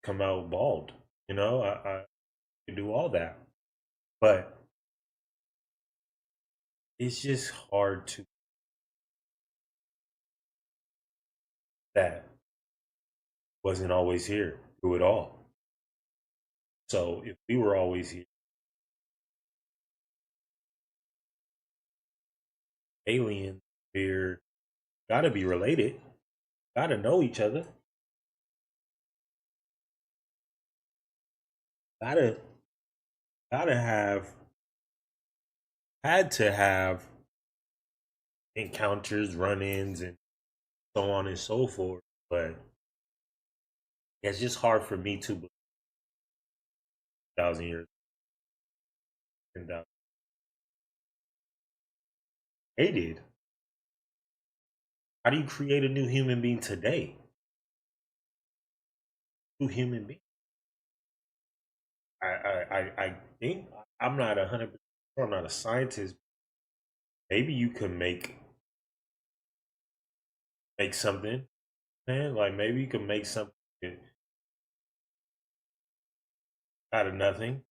come out bald. I can do all that, but it's just hard to that wasn't always here through it all. So if we were always here, aliens here gotta be related, gotta know each other, gotta had to have encounters, run-ins, and so on and so forth. But it's just hard for me to believe 1,000 years, 10,000. They did. How do you create a new human being today? New human being. I think I'm not 100%. I'm not a scientist. Maybe you can make something, man. Like maybe you can make something out of nothing.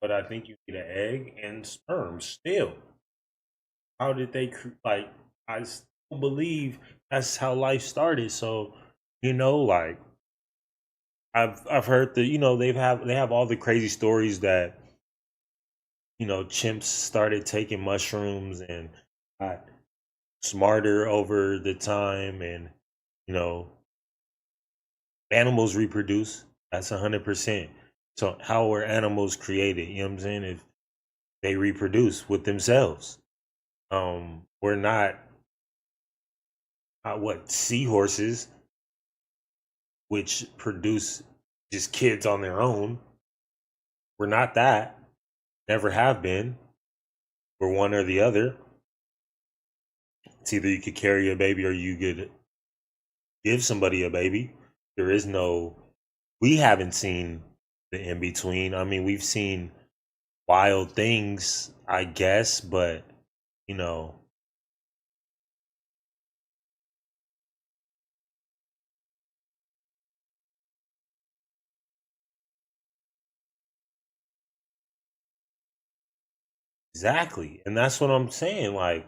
But I think you need an egg and sperm still. How did they like? I still believe that's how life started. So, like I've heard that they have all the crazy stories that chimps started taking mushrooms and got smarter over the time, and animals reproduce. That's 100%. So how were animals created? You know what I'm saying? If they reproduce with themselves, we're not what seahorses, which produce just kids on their own. We're not that. Never have been. We're one or the other. It's either you could carry a baby or you could give somebody a baby. There is no. We haven't seen the in between. I mean, we've seen wild things, I guess, but exactly. And that's what I'm saying. Like,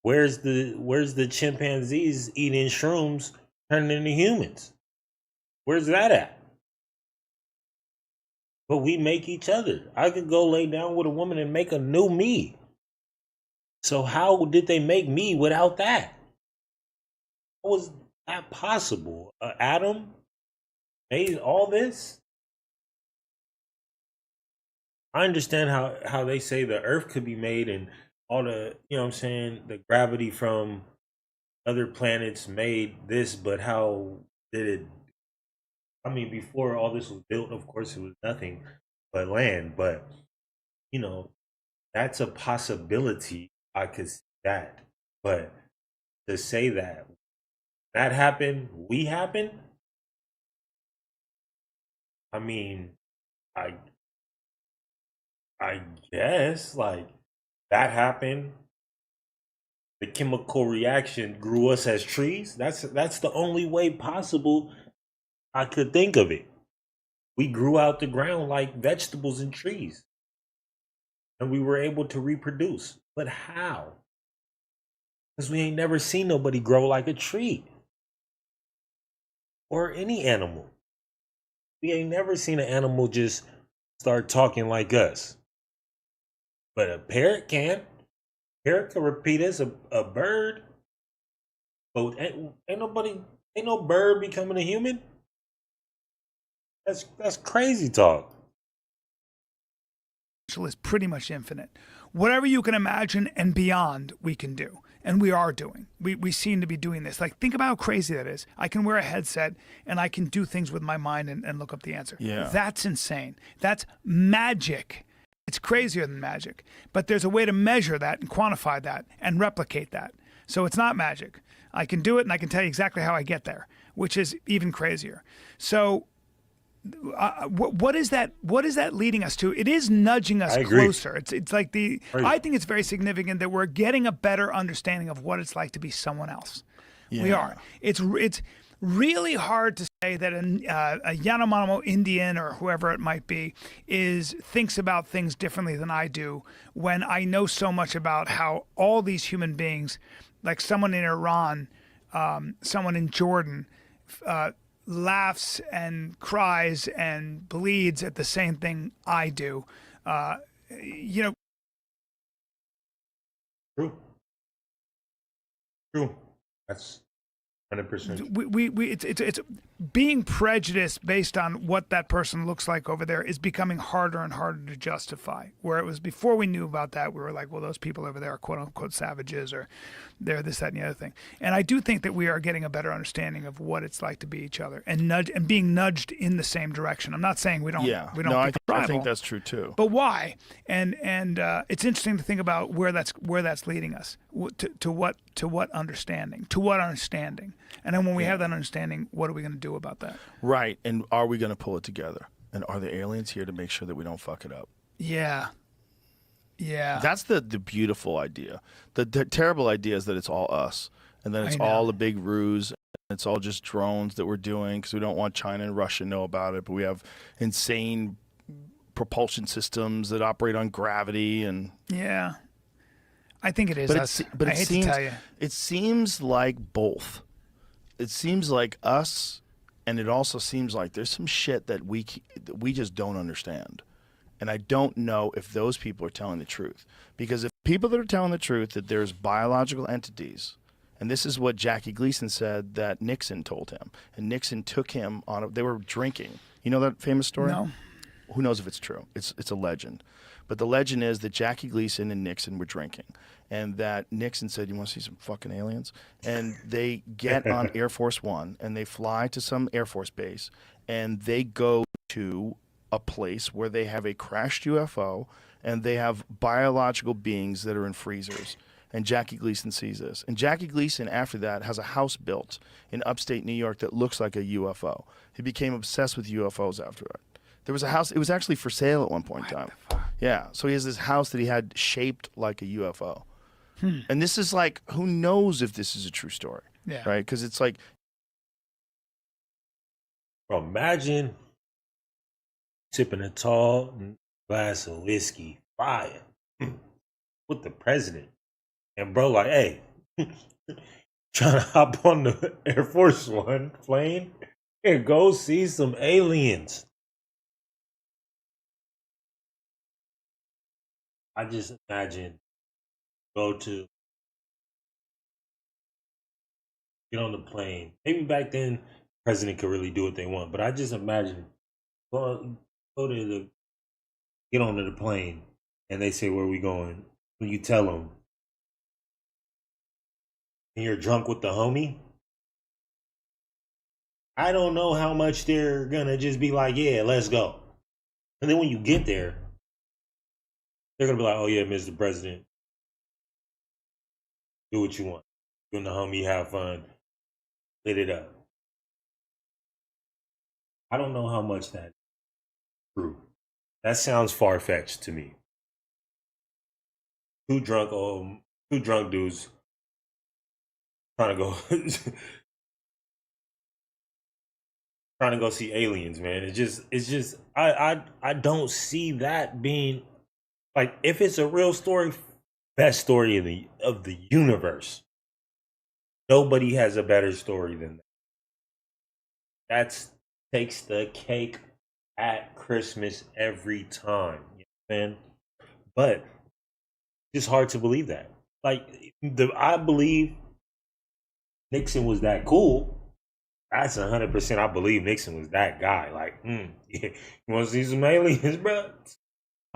where's the chimpanzees eating shrooms turning into humans? Where's that at? But we make each other. I could go lay down with a woman and make a new me. So how did they make me without that? How was that possible? Adam made all this? I understand how they say the earth could be made and all the, you know what I'm saying, the gravity from other planets made this, but how did it? I mean, before all this was built, of course, it was nothing but land. But, you know, that's a possibility. I could see that. But to say that happened, we happened, I mean, I guess, like, that happened. The chemical reaction grew us as trees. That's the only way possible I could think of it. We grew out the ground like vegetables and trees. And we were able to reproduce. But how? Because we ain't never seen nobody grow like a tree. Or any animal. We ain't never seen an animal just start talking like us. But a parrot can. Parrot can repeat as a bird. But ain't no bird becoming a human. That's crazy talk.
Is pretty much infinite. Whatever you can imagine and beyond, we can do. And we are doing. We seem to be doing this. Like, think about how crazy that is. I can wear a headset and I can do things with my mind and look up the answer.
Yeah.
That's insane. That's magic. It's crazier than magic. But there's a way to measure that and quantify that and replicate that. So it's not magic. I can do it and I can tell you exactly how I get there, which is even crazier. So what is that leading us to? It is nudging us closer. It's like I think it's very significant that we're getting a better understanding of what it's like to be someone else. Yeah. We are. It's really hard to say that a Yanomamo Indian or whoever it might be thinks about things differently than I do when I know so much about how all these human beings, like someone in Iran, someone in Jordan, laughs and cries and bleeds at the same thing I do.
True. That's 100%.
It's being prejudiced based on what that person looks like over there is becoming harder and harder to justify. Where it was before we knew about that, we were like, well, those people over there are quote unquote savages, or they're this, that, and the other thing. And I do think that we are getting a better understanding of what it's like to be each other and being nudged in the same direction. I'm not saying we don't.
Yeah.
We don't.
No, I think that's true too.
But why? And it's interesting to think about where that's leading us to what understanding, and then when we have that understanding, what are we going to do about that?
Right, and are we going to pull it together? And are the aliens here to make sure that we don't fuck it up?
Yeah.
That's the beautiful idea. The terrible idea is that it's all us, and then it's all a big ruse. And it's all just drones that we're doing because we don't want China and Russia to know about it. But we have insane propulsion systems that operate on gravity and
yeah. I think it is us.
But
I hate to tell you.
It seems like both. It seems like us, and it also seems like there's some shit that we just don't understand. And I don't know if those people are telling the truth. Because if people that are telling the truth that there's biological entities, and this is what Jackie Gleason said that Nixon told him, and Nixon took him on they were drinking. You know that famous story?
No.
Who knows if it's true? It's a legend. But the legend is that Jackie Gleason and Nixon were drinking, and that Nixon said, "You want to see some fucking aliens?" And they get on Air Force One, and they fly to some Air Force base, and they go to a place where they have a crashed UFO, and they have biological beings that are in freezers. And Jackie Gleason sees this. And Jackie Gleason, after that, has a house built in upstate New York that looks like a UFO. He became obsessed with UFOs after that. There was a house, it was actually for sale at one point in time. Yeah, so he has this house that he had shaped like a UFO. And this is like, who knows if this is a true story, right? Because it's like...
Bro, imagine sipping a tall glass of whiskey, fire, with the president. And bro, like, hey, trying to hop on the Air Force One plane Here, go see some aliens. I just imagine go to get on the plane. Maybe back then, president could really do what they want, but I just imagine go to the get onto the plane, and they say, "Where are we going?" When you tell them, and you're drunk with the homie, I don't know how much they're gonna just be like, "Yeah, let's go." And then when you get there, they're gonna be like, "Oh yeah, Mr. President, do what you want. You and the homie have fun, lit it up." I don't know how much that's true. That sounds far fetched to me. Two drunk dudes trying to go trying to go see aliens, man. It's just I don't see that being like, if it's a real story, best story of the universe. Nobody has a better story than that. That's takes the cake at Christmas every time. You know what I'm saying? But it's hard to believe that. Like I believe Nixon was that cool. That's 100%. I believe Nixon was that guy. Like, yeah, you want to see some aliens, bro?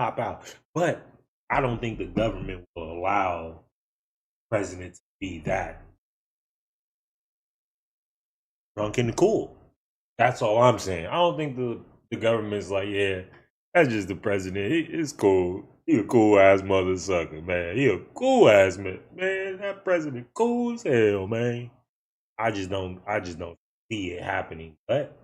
Pop out. But I don't think the government will allow president to be that drunk and cool. That's all I'm saying. I don't think the government's like, yeah, that's just the president. It's cool. He a cool ass mother sucker, man. He a cool ass man. Man, that president cool as hell, man. I just don't see it happening. But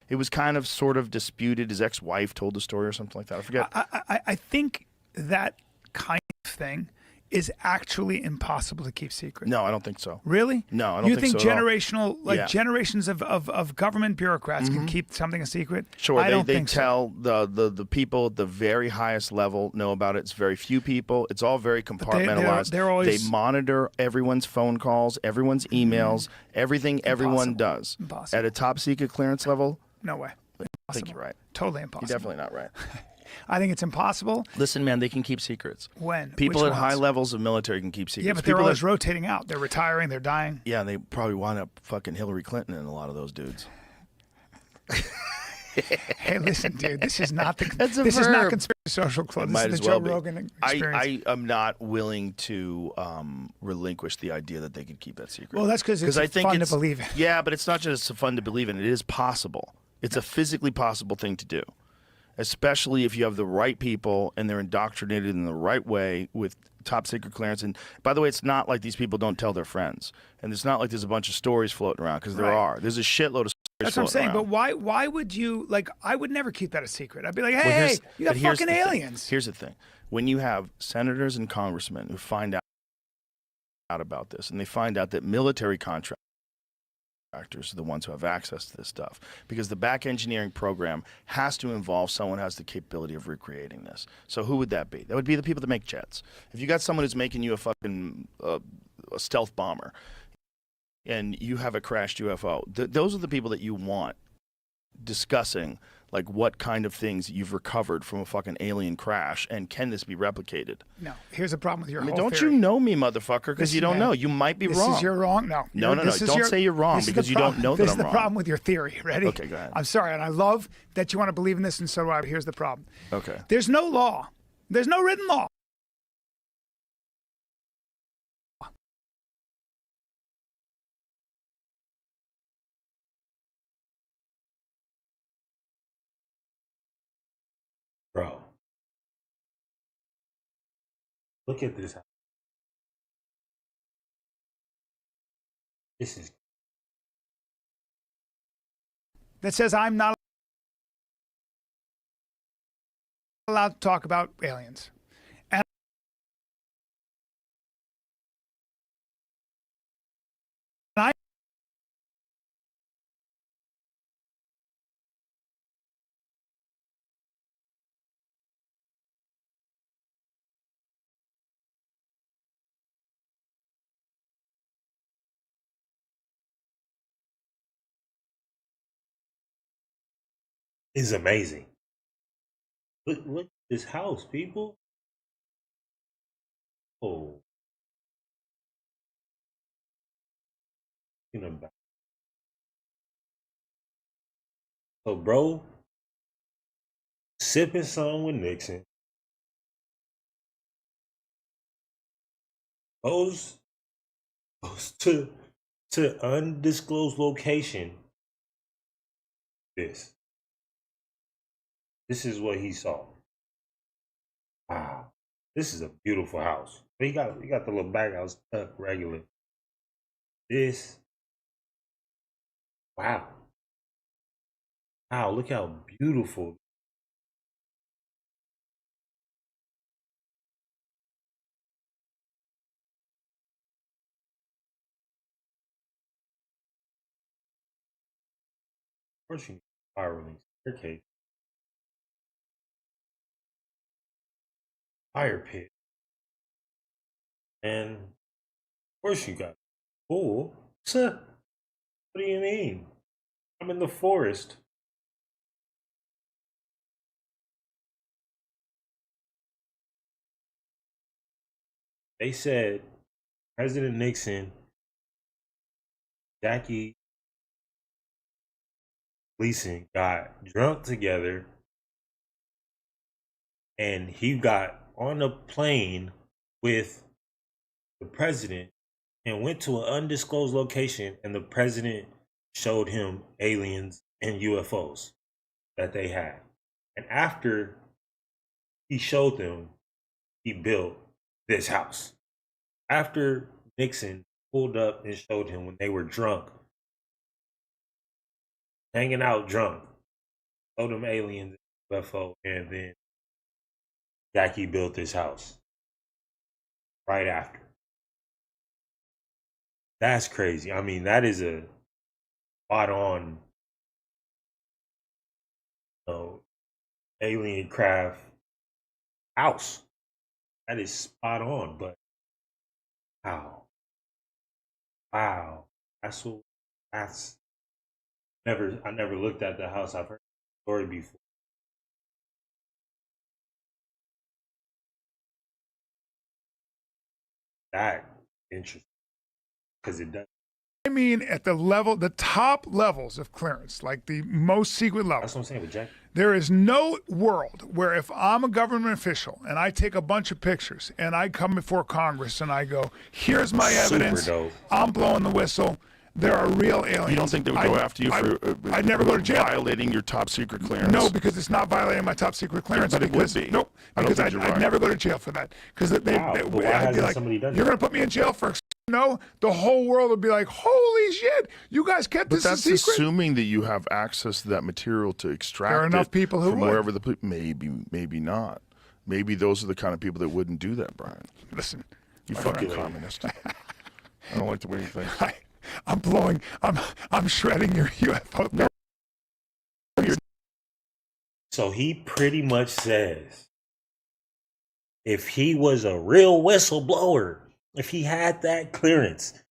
it was kind of sort of disputed. His ex-wife told the story or something like that. I forget.
I think that kind of thing is actually impossible to keep secret.
No, I don't think so.
Really?
No, I don't think so.
You think generational, generations of government bureaucrats can keep something a secret?
Sure,
I don't
they
think
tell the people at the very highest level know about it. It's very few people. It's all very compartmentalized.
They're always,
they monitor everyone's phone calls, everyone's emails, everything everyone does.
Impossible.
At a top secret clearance level.
No way.
I think you're right.
Totally impossible.
You're definitely not right.
I think it's impossible.
Listen, man, they can keep secrets.
When?
People
Which
at high
ones?
levels of military can keep secrets.
Yeah, but
people
they're always rotating out. They're retiring. They're dying.
Yeah, and they probably wind up fucking Hillary Clinton and a lot of those dudes.
Hey, listen, dude. This is not the.
That's a
this is
verb.
not conspiracy social club. This is the Joe Rogan Experience.
I am not willing to relinquish the idea that they could keep that secret.
Well, that's because it's fun to believe in.
Yeah, but it's not just fun to believe in. It is possible. It's a physically possible thing to do, especially if you have the right people and they're indoctrinated in the right way with top secret clearance. And by the way, it's not like these people don't tell their friends, and it's not like there's a bunch of stories floating around, because there are. There's a shitload of stories.
That's what I'm saying.
Around.
But why would you, like, I would never keep that a secret. I'd be like, hey, you got fucking aliens.
Here's the thing. When you have senators and congressmen who find out about this, and they find out that military contractors are the ones who have access to this stuff, because the back engineering program has to involve someone who has the capability of recreating this. So who would that be? That would be the people that make jets. If you got someone who's making you a fucking a stealth bomber, and you have a crashed UFO, those are the people that you want discussing, like, what kind of things you've recovered from a fucking alien crash, and can this be replicated?
No. Here's the problem with your whole
don't
theory.
you know me, motherfucker, because you don't know. You might be wrong.
This is your wrong. No.
No. Don't say you're wrong, because you don't know that I'm wrong.
This is the problem with your theory. Ready?
Okay, go ahead.
I'm sorry, and I love that you want to believe in this, and so do I. But here's the problem.
Okay.
There's no law. There's no written law.
bro, look at this. This is
that says I'm not allowed to talk about aliens.
is amazing. Look at this house, people. Oh. So, bro, sipping some with Nixon. Goes to undisclosed location. This is what he saw. Wow, this is a beautiful house. He got the little back house tucked regular. This, wow, look how beautiful. Of course, you need spiraling staircase, fire pit, and of course you got pool. What do you mean? I'm in the forest. They said President Nixon, Jackie Gleason got drunk together, and he got on a plane with the president and went to an undisclosed location, and the president showed him aliens and UFOs that they had. And after he showed them, he built this house. After Nixon pulled up and showed him when they were drunk, hanging out drunk, showed him aliens and UFO, and then Jackie built this house right after. That's crazy. I mean, that is a spot on, alien craft house. That is spot on, but wow. I never looked at the house. I've heard the story before. That interesting, because it does.
I mean, at the top levels of clearance, like the most secret level.
That's what I'm saying with Jack.
There is no world where if I'm a government official and I take a bunch of pictures and I come before Congress and I go, here's my evidence, I'm blowing the whistle, there are real aliens.
You don't think they would go after you for
I'd never go to jail.
Violating your top secret clearance?
No, because it's not violating my top secret clearance.
But it would be.
Nope, because I'd
right.
never go to jail for that. Because I'd be like,
somebody done
you're going to put me in jail for... No, the whole world would be like, holy shit, you guys kept this a secret?
But that's assuming that you have access to that material to extract
there are enough people who
from
would.
wherever the... Maybe not. Maybe those are the kind of people that wouldn't do that, Brian.
Listen.
You fucking communist. I don't like the way you think.
I'm shredding your UFO.
So he pretty much says, if he was a real whistleblower, if he had that clearance,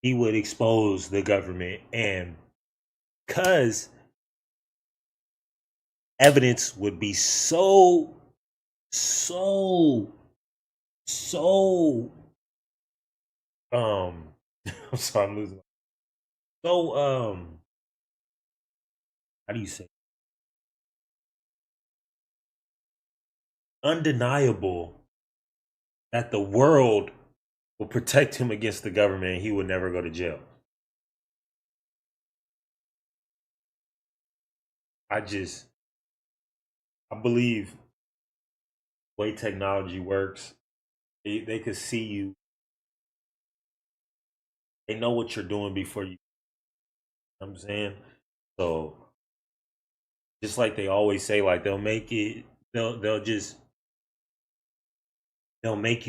he would expose the government, and because evidence would be so I'm sorry, I'm losing. So how do you say? Undeniable that the world will protect him against the government and he would never go to jail. I believe the way technology works, they could see you. They know what you're doing before you. You know what I'm saying? So just like they always say, like they'll make you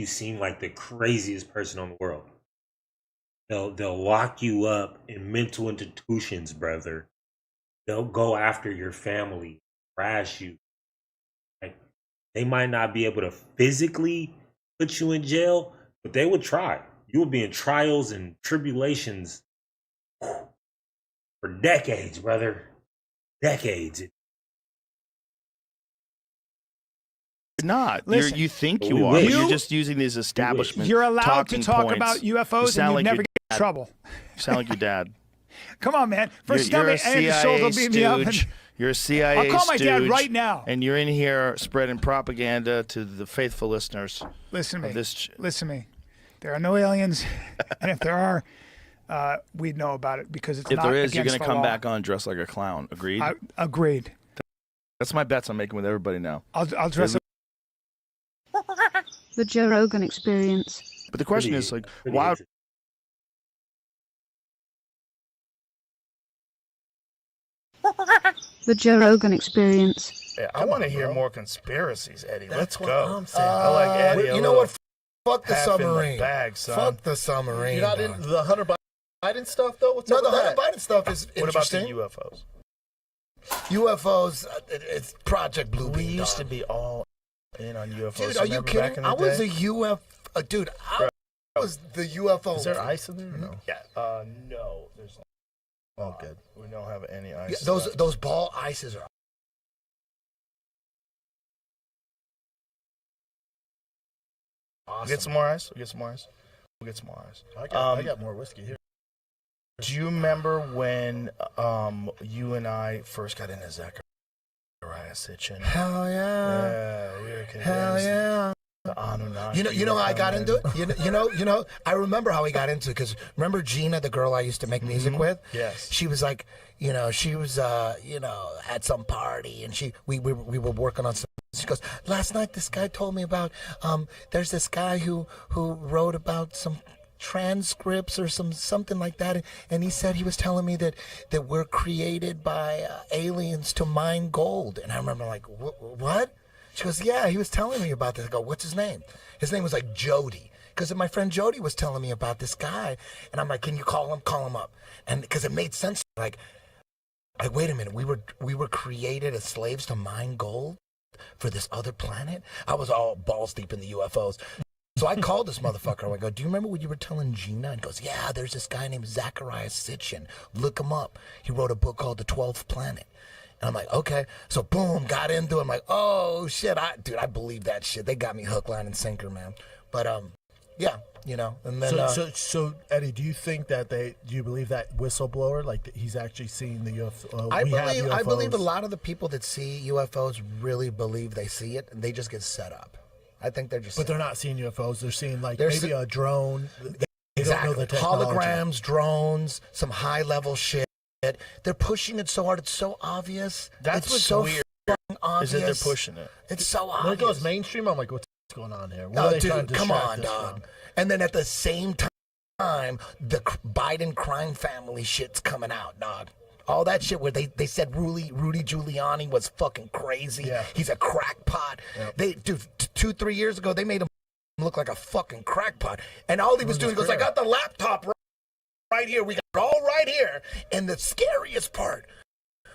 seem like the craziest person on the world. They'll lock you up in mental institutions, brother. They'll go after your family, crash you. Like, they might not be able to physically put you in jail, but they would try. You will be in trials and tribulations for decades, brother. Decades.
not.
Listen,
you think
we
you are.
wish.
You're just using these establishment.
You're allowed to
talking
talk
points.
about
You
UFOs and
sound
you
like
never
your
get in
dad.
trouble.
You sound like your dad.
Come on, man. First,
You're
tell me
a CIA
Schultz will beat me up.
stooge. You're a CIA
I'll call my dad
stooge,
right now.
And you're in here spreading propaganda to the faithful listeners.
Listen to
of
me.
this
Listen to me. There are no aliens, and if there are, we'd know about it because it's
If
not
there is, you're
going
to come back on dressed like a clown. Agreed?
Agreed.
That's my bets I'm making with everybody now.
I'll dress up.
The Joe Rogan Experience.
But the question is, like, why?
The Joe Rogan Experience.
Yeah, I want to hear more conspiracies, Eddie.
That's
Let's
what
go.
I'm saying.
I like Eddie.
You know what? Fuck the
half in the
submarine.
bag, son.
Fuck the submarine.
You're not
dog.
into the Hunter Biden stuff, though? What's
No,
up
the
with
Hunter
that?
Biden stuff is
What about the
interesting.
UFOs?
UFOs, it's Project Blue
We
Beam.
used
dog.
to be all in on UFOs.
Dude, are you
Remember back
kidding?
in the
I was
day?
a UFO. Dude, I was the UFO.
Is there ice in there? Or no.
Yeah.
No. There's.
Oh, good.
We don't have any ice.
Yeah, those ball ices are. Awesome.
Get some more ice. We'll get some more ice. We'll get some more ice.
I got more whiskey here.
Do you remember when you and I first got into Zachariah Sitchin?
Hell yeah.
Yeah, we were convinced.
Hell yeah.
The Anunnaki.
You know
were
how I got
coming
into it? You know, I remember how he got into it because remember Gina, the girl I used to make music with?
Yes.
She was like, she was, at some party and we were working on some. She goes, last night this guy told me about, there's this guy who wrote about some transcripts or something like that, and he said he was telling me that we're created by aliens to mine gold. And I remember like, what? She goes, yeah, he was telling me about this. I go, what's his name? His name was like Jody. Because my friend Jody was telling me about this guy. And I'm like, can you call him up? And because it made sense. Like, wait a minute, we were created as slaves to mine gold for this other planet? I was all balls deep in the UFOs. So I called this motherfucker. I go, do you remember what you were telling Gina? And he goes, yeah, there's this guy named Zachariah Sitchin. Look him up. He wrote a book called The 12th Planet. And I'm like, okay. So boom, got into it. I'm like, oh shit, I believe that shit. They got me hook, line, and sinker, man. But yeah, and then
So Eddie, do you think that do you believe that whistleblower, like that he's actually seeing the UFO?
I believe a lot of the people that see UFOs really believe they see it, and they just get set up. I think they're just.
But they're not seeing UFOs. They're seeing maybe a drone. They
exactly.
don't know the technology.
Holograms, drones, some high level shit. They're pushing it so hard. It's so obvious.
That's
it's
what's
so
weird.
obvious.
Is that they're pushing it?
It's so obvious.
When it goes mainstream, I'm like, what's going on here? What
No,
are they trying
dude,
to
come
distract
on,
us
dog.
from?
And then at the same time, the Biden crime family shit's coming out, dog. All that shit where they said Rudy Giuliani was fucking crazy.
Yeah.
He's a crackpot.
Yep.
They, dude, 2-3 years ago, they made him look like a fucking crackpot. And all he was doing goes, I got the laptop right here. We got it all right here. And the scariest part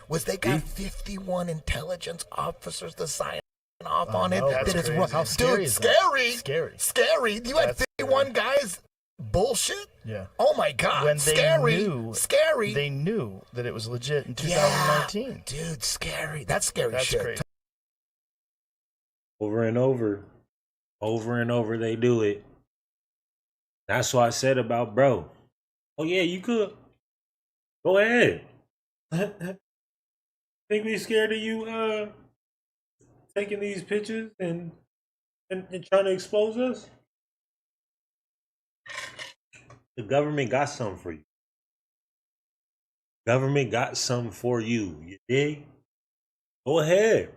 was they got 51 intelligence officers to sign off on it.
That's
That it's
crazy. How scary
dude,
is that?
scary. You had
That's
51 guys. Bullshit.
Yeah.
Oh my God.
When
scary. Scary.
They knew that it was legit in 2019.
Dude, scary. That's scary
That's
shit.
crazy.
Over and over they do it. That's what I said about bro. Oh yeah, you could go ahead. Think we scared of you taking these pictures and trying to expose us? The government got something for you. Government got something for you. You dig? Go ahead.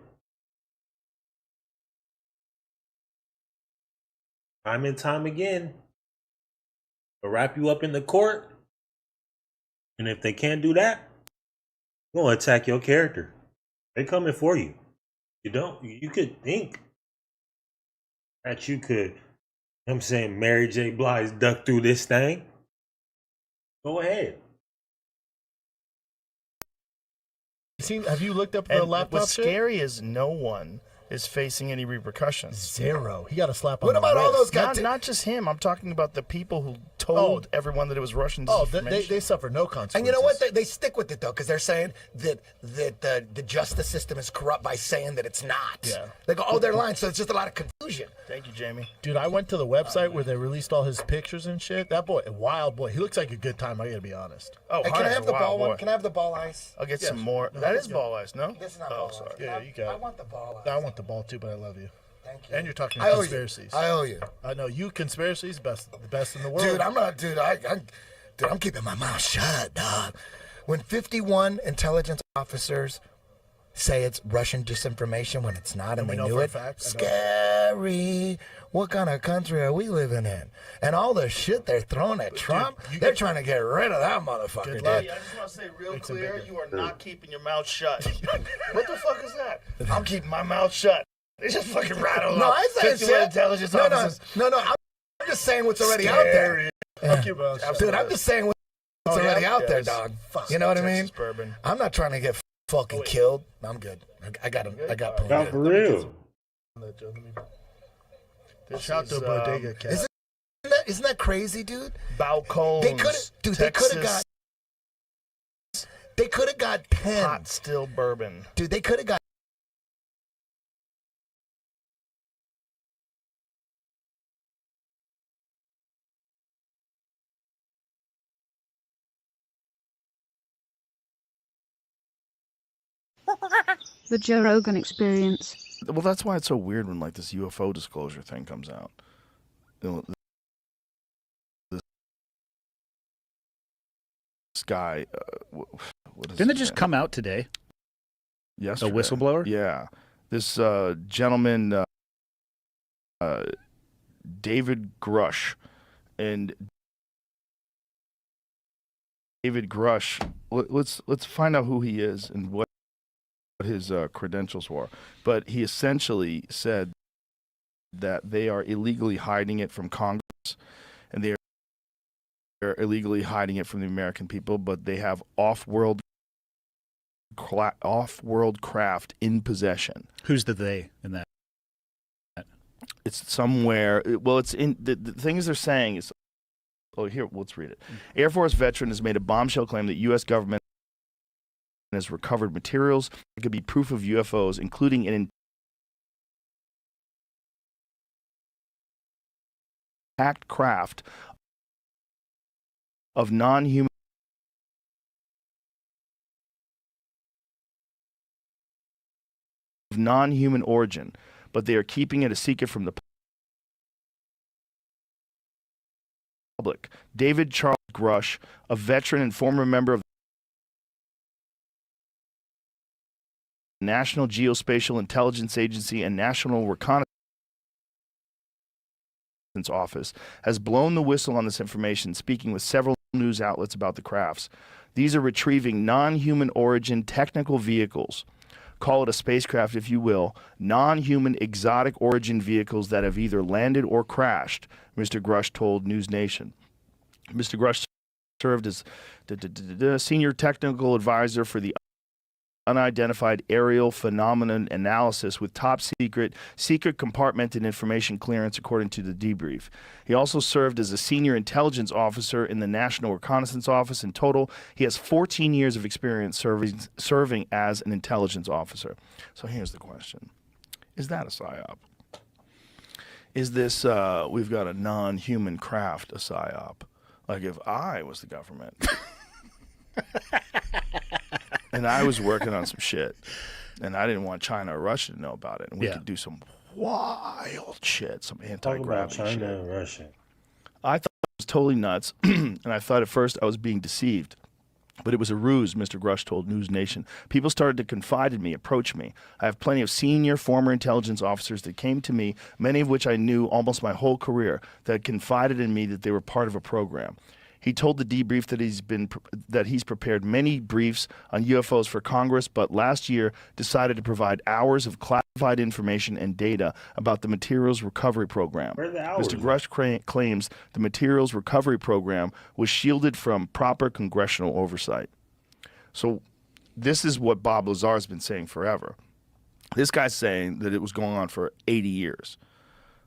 Time and time again. They'll wrap you up in the court. And if they can't do that, they're going to attack your character. They're coming for you. You could think that you could, Mary J. Blige duck through this thing. Go ahead.
Have you looked up the
And
laptop
what's
shit?
scary is no one is facing any repercussions.
Zero. He got a slap on
What
the
about all
wrist.
those guys?
Not just him. I'm talking about the people who told everyone that it was Russian disinformation.
They suffer no consequences.
And you know what? They stick with it, though, because they're saying that the justice system is corrupt by saying that it's not.
Yeah.
They go, oh, they're lying, so it's just a lot of confusion.
Thank you, Jamie.
Dude, I went to the website where they released all his pictures and shit. That boy, a wild boy. He looks like a good time, I gotta be honest.
Oh,
Hey, can I have the ball one? Can I have the ball ice?
I'll get
Yes.
some more.
No,
That is
yeah.
ball ice, no?
This is not
Oh,
ball ice.
sorry.
Yeah, you got
I
it.
want the ball ice.
I want the ball too, but I love you.
Thank you.
And you're talking
I owe
conspiracies.
you. I owe you.
I know you conspiracies, the best in the world.
Dude, I'm not, dude, I'm keeping my mouth shut, dog. When 51 intelligence officers say it's Russian disinformation when it's not, and
we
they
know
knew
for a
it,
fact, I know.
scary. What kind of country are we living in? And all the shit they're throwing at Trump, they're trying to get rid of that motherfucker,
Good
dude.
luck.
I just want to say real
It's a
clear,
big
you are not keeping your mouth shut. What the fuck is that? I'm keeping my mouth shut. They just fucking rattled
No,
off
I ain't saying
51
shit.
intelligence
No,
officers.
no. I'm just saying what's already out there.
I'll keep my mouth shut.
Dude, I'm just saying what's
Oh, yeah?
already out
Yeah,
there,
it's
dog.
fuck
You know what I mean?
Texas bourbon.
I'm not trying to get fucking killed. I'm good. I got him. I got
Not for real.
Shout to Bodega Cat.
Isn't that crazy, dude?
Balcones,
They could have, dude. They could have
Texas,
got. They could have got pens.
hot still bourbon.
Dude, they could have got.
The Joe Rogan Experience.
Well, that's why it's so weird when like this UFO disclosure thing comes out. You know, this guy, what is
Didn't it
his
just
name?
come out today?
Yesterday.
A whistleblower?
Yeah, this gentleman, David Grush, and David Grush. Let's find out who he is and what his credentials were. But he essentially said that they are illegally hiding it from Congress, and they are illegally hiding it from the American people. But they have off-world craft in possession.
Who's the they in that?
It's somewhere. Well, it's in the thing is they're saying is. Oh, here, let's read it. Air Force veteran has made a bombshell claim that U.S. government has recovered materials that could be proof of UFOs, including an intact craft of non-human origin, but they are keeping it a secret from the public. David Charles Grush, a veteran and former member of the National Geospatial Intelligence Agency and National Reconnaissance Office, has blown the whistle on this information, speaking with several news outlets about the crafts. These are retrieving non-human origin technical vehicles. Call it a spacecraft if you will, non-human exotic origin vehicles that have either landed or crashed, Mr. Grush told News Nation. Mr. Grush served as senior technical advisor for the unidentified aerial phenomenon analysis with top secret compartmented information clearance, according to the debrief. He also served as a senior intelligence officer in the National Reconnaissance Office. In total, he has 14 years of experience serving as an intelligence officer. So here's the question. Is that a PSYOP? Is this, we've got a non-human craft, a PSYOP? Like if I was the government and I was working on some shit and I didn't want China or Russia to know about it, and we could do some wild shit, some anti-gravity
China
shit.
and Russia.
I thought it was totally nuts, and I thought at first I was being deceived. But it was a ruse, Mr. Grush told News Nation. People started to confide in me, approach me. I have plenty of senior former intelligence officers that came to me, many of which I knew almost my whole career, that confided in me that they were part of a program. He told the debrief that he's prepared many briefs on UFOs for Congress, but last year decided to provide hours of classified information and data about the Materials Recovery Program.
Where are the hours?
Mr. Grush claims the Materials Recovery Program was shielded from proper congressional oversight. So this is what Bob Lazar's been saying forever. This guy's saying that it was going on for 80 years.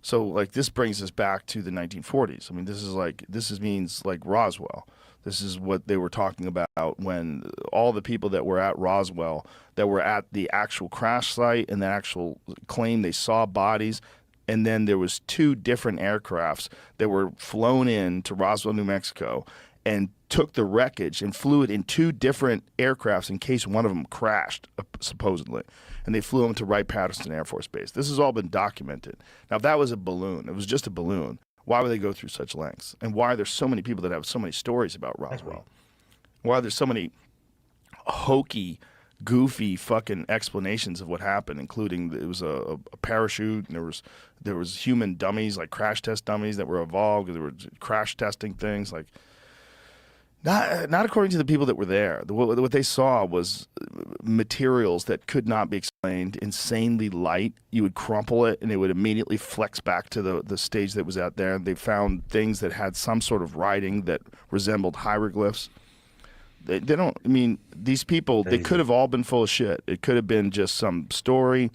So like this brings us back to the 1940s. I mean, this means like Roswell. This is what they were talking about when all the people that were at Roswell, that were at the actual crash site and the actual claim they saw bodies. And then there was 2 different aircrafts that were flown in to Roswell, New Mexico, and took the wreckage and flew it in 2 different aircrafts in case one of them crashed, supposedly. And they flew them to Wright-Patterson Air Force Base. This has all been documented. Now, if that was a balloon, it was just a balloon, why would they go through such lengths? And why are there so many people that have so many stories about Roswell? Why are there so many hokey, goofy fucking explanations of what happened, including it was a parachute, and there was human dummies, like crash test dummies that were evolved. There were crash testing things, like not according to the people that were there. What they saw was materials that could not be explained, insanely light. You would crumple it, and it would immediately flex back to the stage that was out there. They found things that had some sort of writing that resembled hieroglyphs. They don't, I mean, these people, they could have all been full of shit. It could have been just some story,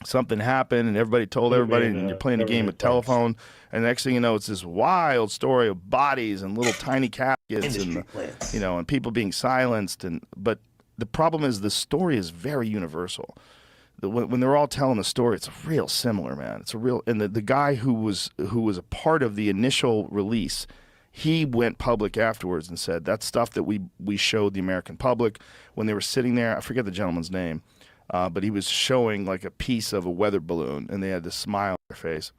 something happened, and everybody told everybody, and you're playing a game of telephone, and the next thing you know, it's this wild story of bodies and little tiny caskets, and and people being silenced. But the problem is the story is very universal. When they're all telling the story, it's real similar, man. It's a real, and the guy who was a part of the initial release, he went public afterwards and said that stuff that we showed the American public when they were sitting there. I forget the gentleman's name, but he was showing like a piece of a weather balloon, and they had this smile on their face.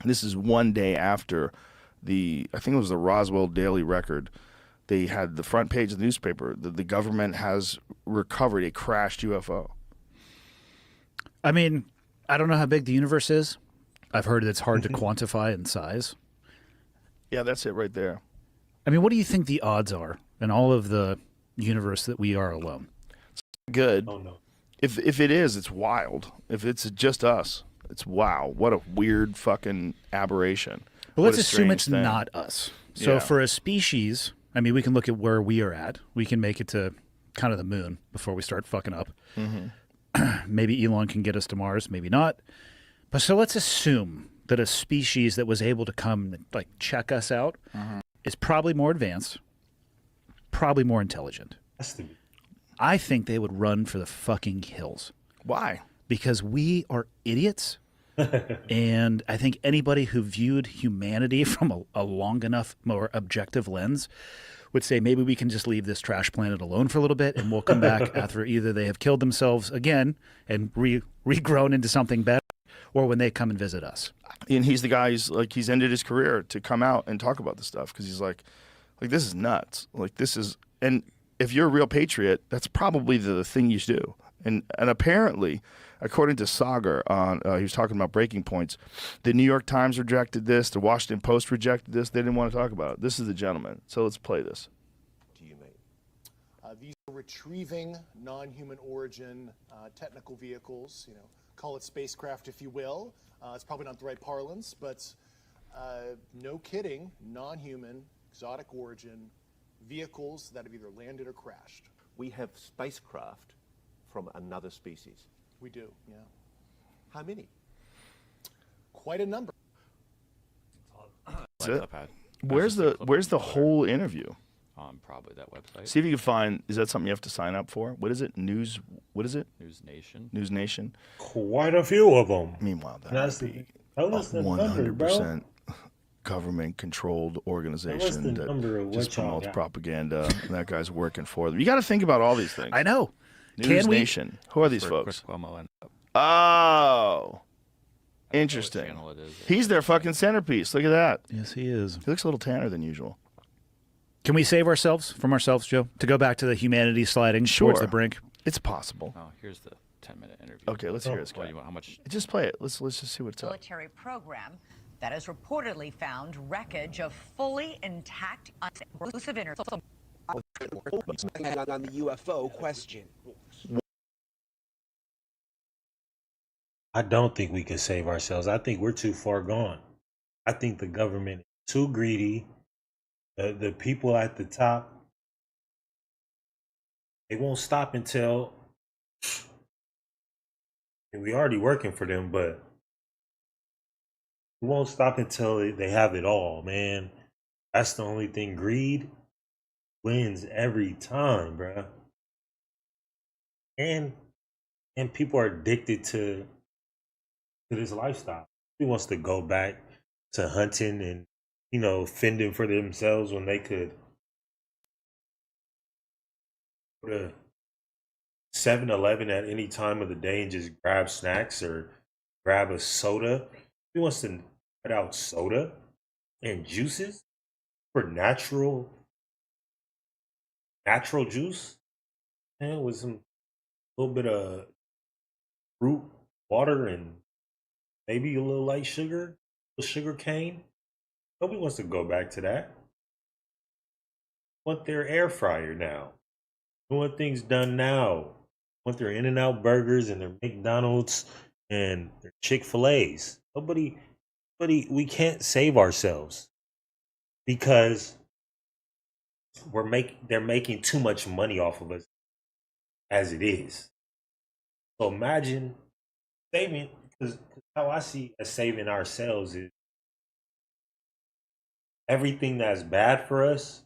And this is one day after I think it was the Roswell Daily Record. They had the front page of the newspaper. The government has recovered a crashed UFO.
I mean, I don't know how big the universe is. I've heard it's hard to quantify in size.
Yeah, that's it right there.
I mean, what do you think the odds are in all of the universe that we are alone?
Good.
Oh, no.
If it is, it's wild. If it's just us, it's wow. What a weird fucking aberration.
Well, let's assume it's not us. So for a species, I mean, we can look at where we are at. We can make it to kind of the moon before we start fucking up. Mm-hmm. Maybe Elon can get us to Mars, maybe not. But so let's assume that a species that was able to come like check us out is probably more advanced, probably more intelligent. I think they would run for the fucking hills.
Why?
Because we are idiots. And I think anybody who viewed humanity from a long enough, more objective lens would say maybe we can just leave this trash planet alone for a little bit, and we'll come back after either they have killed themselves again and regrown into something better, or when they come and visit us.
And he's the guy he's ended his career to come out and talk about this stuff, because he's like this is nuts. Like this is, and if you're a real patriot, that's probably the thing you should do. And apparently, according to Sagar, he was talking about breaking points. The New York Times rejected this. The Washington Post rejected this. They didn't want to talk about it. This is the gentleman. So let's play this.
To you, mate. These are retrieving non-human origin technical vehicles. Call it spacecraft if you will. It's probably not the right parlance, but no kidding, non-human, exotic origin vehicles that have either landed or crashed.
We have spacecraft from another species.
We do, yeah.
How many?
Quite a number.
Where's the whole interview?
On probably that website.
See if you can find. Is that something you have to sign up for? What is it? What is it?
News Nation.
News Nation.
Quite a few of them.
Meanwhile, that would be a 100% government-controlled organization that just promotes propaganda. And that guy's working for them. You got to think about all these things.
I know.
News Nation. Who are these folks? Oh, interesting. He's their fucking centerpiece. Look at that.
Yes, he is.
He looks a little tanner than usual.
Can we save ourselves from ourselves, Joe? To go back to the humanity sliding towards the brink?
It's possible.
Oh, here's the 10-minute interview.
Okay, let's hear this guy.
How much?
Just play it. Let's just see what's up.
Military program that has reportedly found wreckage of fully intact, exclusive on
the UFO question.
I don't think we can save ourselves. I think we're too far gone. I think the government is too greedy. The people at the top, they won't stop until, and we already working for them, but We won't stop until they have it all, man. That's the only thing. Greed wins every time, bruh. And people are addicted to this lifestyle. He wants to go back to hunting and, you know, fending for themselves when they could go to 7-Eleven at any time of the day and just grab snacks or grab a soda. He wants to cut out soda and juices for natural juice, and with some little bit of fruit, water, and maybe a little light sugar, sugar cane. Nobody wants to go back to that. Want their air fryer now. They want things done now. Want their In-N-Out burgers and their McDonald's and their Chick-fil-A's. We can't save ourselves because they're making too much money off of us as it is. So imagine saving, because how I see as saving ourselves is everything that's bad for us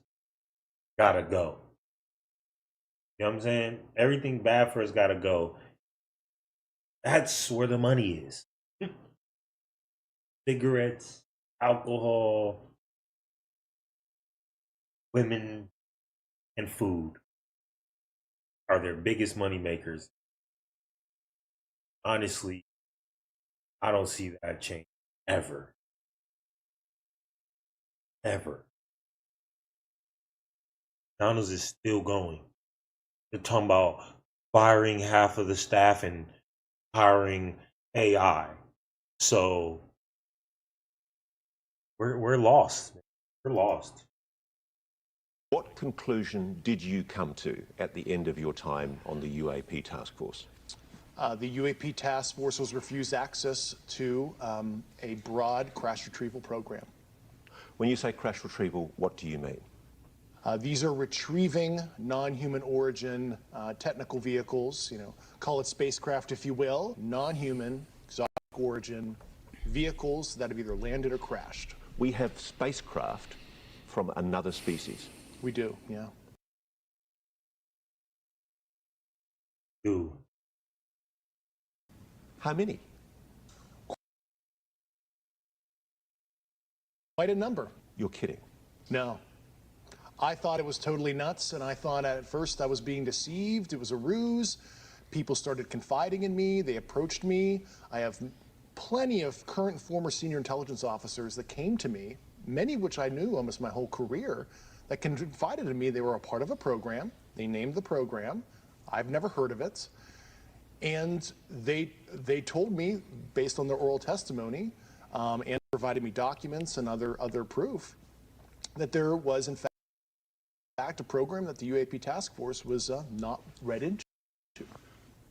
gotta go. You know what I'm saying? Everything bad for us gotta go. That's where the money is. Cigarettes, alcohol, women, and food are their biggest money makers. Honestly, I don't see that change ever. Ever. McDonald's is still going. They're talking about firing half of the staff and hiring AI. So we're lost. We're lost.
What conclusion did you come to at the end of your time on the UAP task force?
The UAP task force was refused access to a broad crash retrieval program.
When you say crash retrieval, what do you mean?
These are retrieving non-human origin technical vehicles, call it spacecraft if you will, non-human, exotic origin vehicles that have either landed or crashed.
We have spacecraft from another species.
We do, yeah.
Dude.
How many?
Quite a number.
You're kidding.
No. I thought it was totally nuts, and I thought at first I was being deceived. It was a ruse. People started confiding in me. They approached me. I have plenty of current and former senior intelligence officers that came to me, many of which I knew almost my whole career, that confided in me they were a part of a program. They named the program. I've never heard of it. And they told me, based on their oral testimony, and provided me documents and other proof, that there was, in fact, a program that the UAP task force was not read into.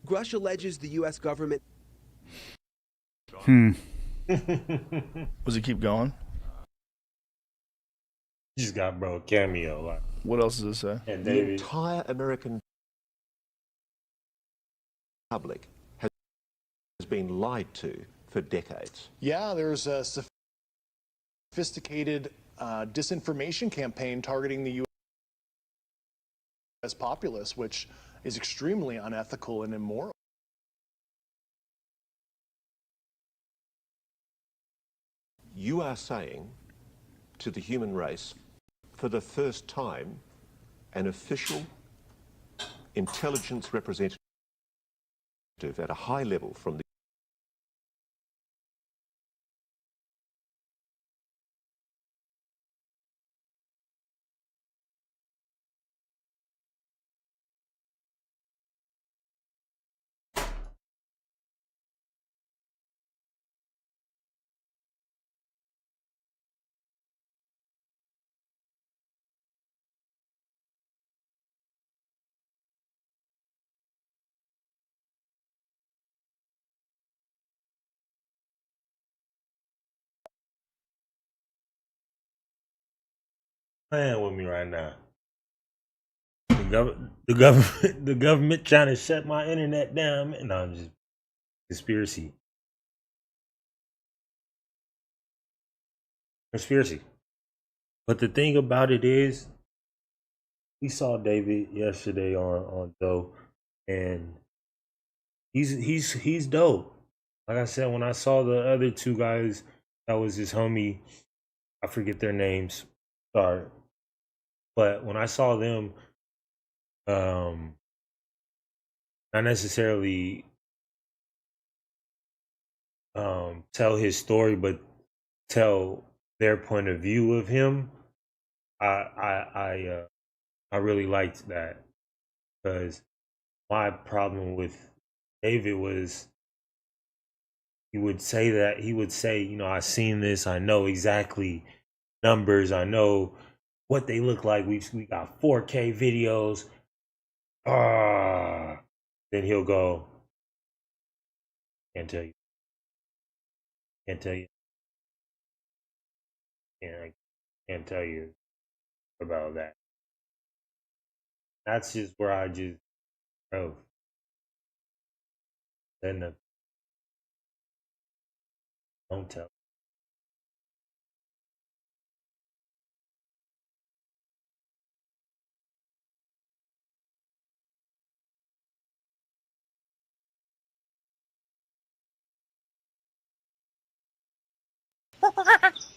Grush alleges the U.S. government.
Was it keep going?
You just got bro a cameo. Like,
what else does it say?
And
the
David,
entire American public has been lied to for decades.
Yeah, there's a sophisticated disinformation campaign targeting the U.S. populace, which is extremely unethical and immoral.
You are saying to the human race, for the first time, an official intelligence representative at a high level from the
playing with me right now. The government trying to shut my internet down. Man. No, I'm just conspiracy. conspiracy. But the thing about it is, we saw David yesterday on Doe, and he's dope. Like I said, when I saw the other two guys, that was his homie. I forget their names. Sorry. But when I saw them, not necessarily tell his story, but tell their point of view of him, I really liked that, because my problem with David was he would say, you know, I seen this, I know exactly numbers, I know what they look like. We got 4K videos. Then he'll go, can't tell you. Can't tell you. I can't tell you about that. That's just where I just, bro. Then don't tell.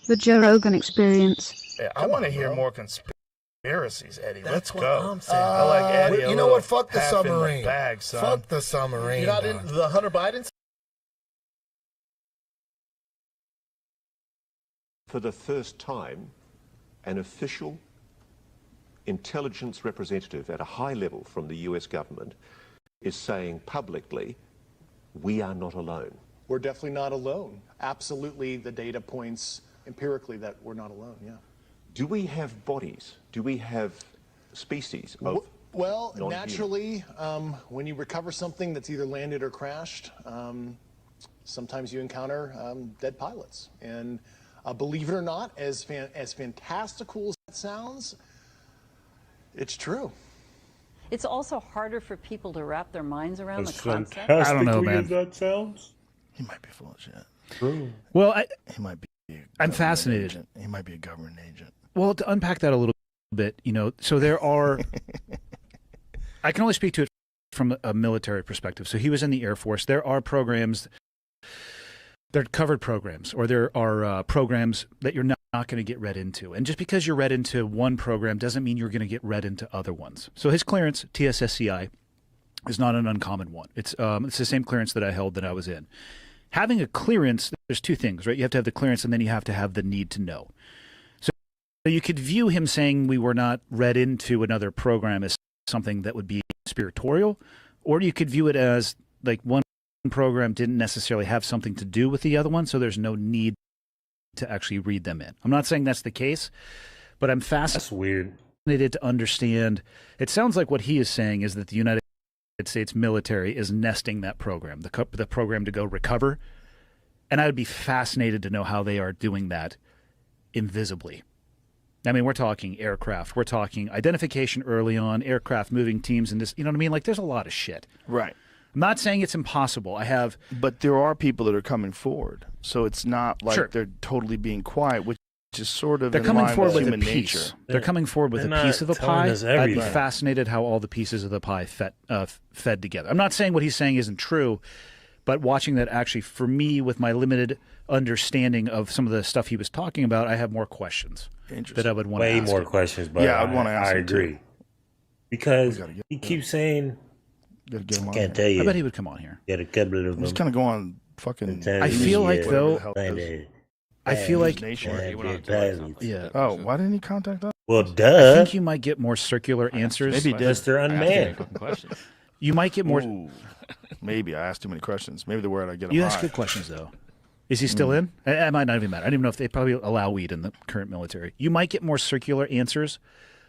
The Joe Rogan Experience.
Yeah, I want to hear more conspiracies, Eddie. Let's go.
I'm saying.
I like Eddie.
You know what? Fuck the
half in
submarine.
bag, son.
Fuck the submarine.
You're not in the Hunter Biden?
For the first time, an official intelligence representative at a high level from the US government is saying publicly, we are not alone.
We're definitely not alone. Absolutely, the data points empirically that we're not alone, yeah.
Do we have bodies? Do we have species of
Well,
non-human?
naturally, when you recover something that's either landed or crashed, sometimes you encounter dead pilots. And believe it or not, as fantastical as that sounds, it's true.
It's also harder for people to wrap their minds around the concept.
I don't know, man.
That sounds.
He might be full of shit.
True.
Well,
he might be.
I'm fascinated.
Agent. He might be a government agent.
Well, to unpack that a little bit, you know, so there are. I can only speak to it from a military perspective. So he was in the Air Force. There are programs. They're covered programs, or there are programs that you're not going to get read into. And just because you're read into one program doesn't mean you're going to get read into other ones. So his clearance, TSSCI, is not an uncommon one. It's the same clearance that I held that I was in. Having a clearance, there's two things, right? You have to have the clearance, and then you have to have the need to know. So you could view him saying we were not read into another program as something that would be conspiratorial, or you could view it as like one program didn't necessarily have something to do with the other one, so there's no need to actually read them in. I'm not saying that's the case, but I'm fascinated to understand. It sounds like what he is saying is that the United States military is nesting that program, the program to go recover, and I would be fascinated to know how they are doing that invisibly. I mean, we're talking aircraft, we're talking identification early on, aircraft moving teams, and this, you know what I mean? Like, there's a lot of shit.
Right.
I'm not saying it's impossible.
But there are people that are coming forward, so it's not like
Sure.
they're totally being quiet, which is sort of
They're
in
coming
line
forward with a
human
piece.
nature.
They're coming forward with
They're
a piece
not
of the
telling
pie.
us
I'd be
everything.
fascinated how all the pieces of the pie fed together. I'm not saying what he's saying isn't true, but watching that actually, for me, with my limited understanding of some of the stuff he was talking about, I have more questions that I would want to ask.
Way more
him.
questions, but
Yeah, I'd want to ask
I
him, too.
agree. Because he keeps saying,
Gotta get him on
can't
here.
tell you.
I bet he would come on here.
Get a couple of
I'm
them.
just gonna go on fucking.
I feel like, though, I feel like,
Yeah. Oh, why didn't he contact us?
Well,
I
duh.
think you might get more circular answers.
Maybe he did.
Mr. Unmanned.
You might get more.
Ooh. Maybe I asked too many questions. Maybe the word I get him
You
high.
ask good questions, though. Is he still in? It might not even matter. I don't even know if they probably allow weed in the current military. You might get more circular answers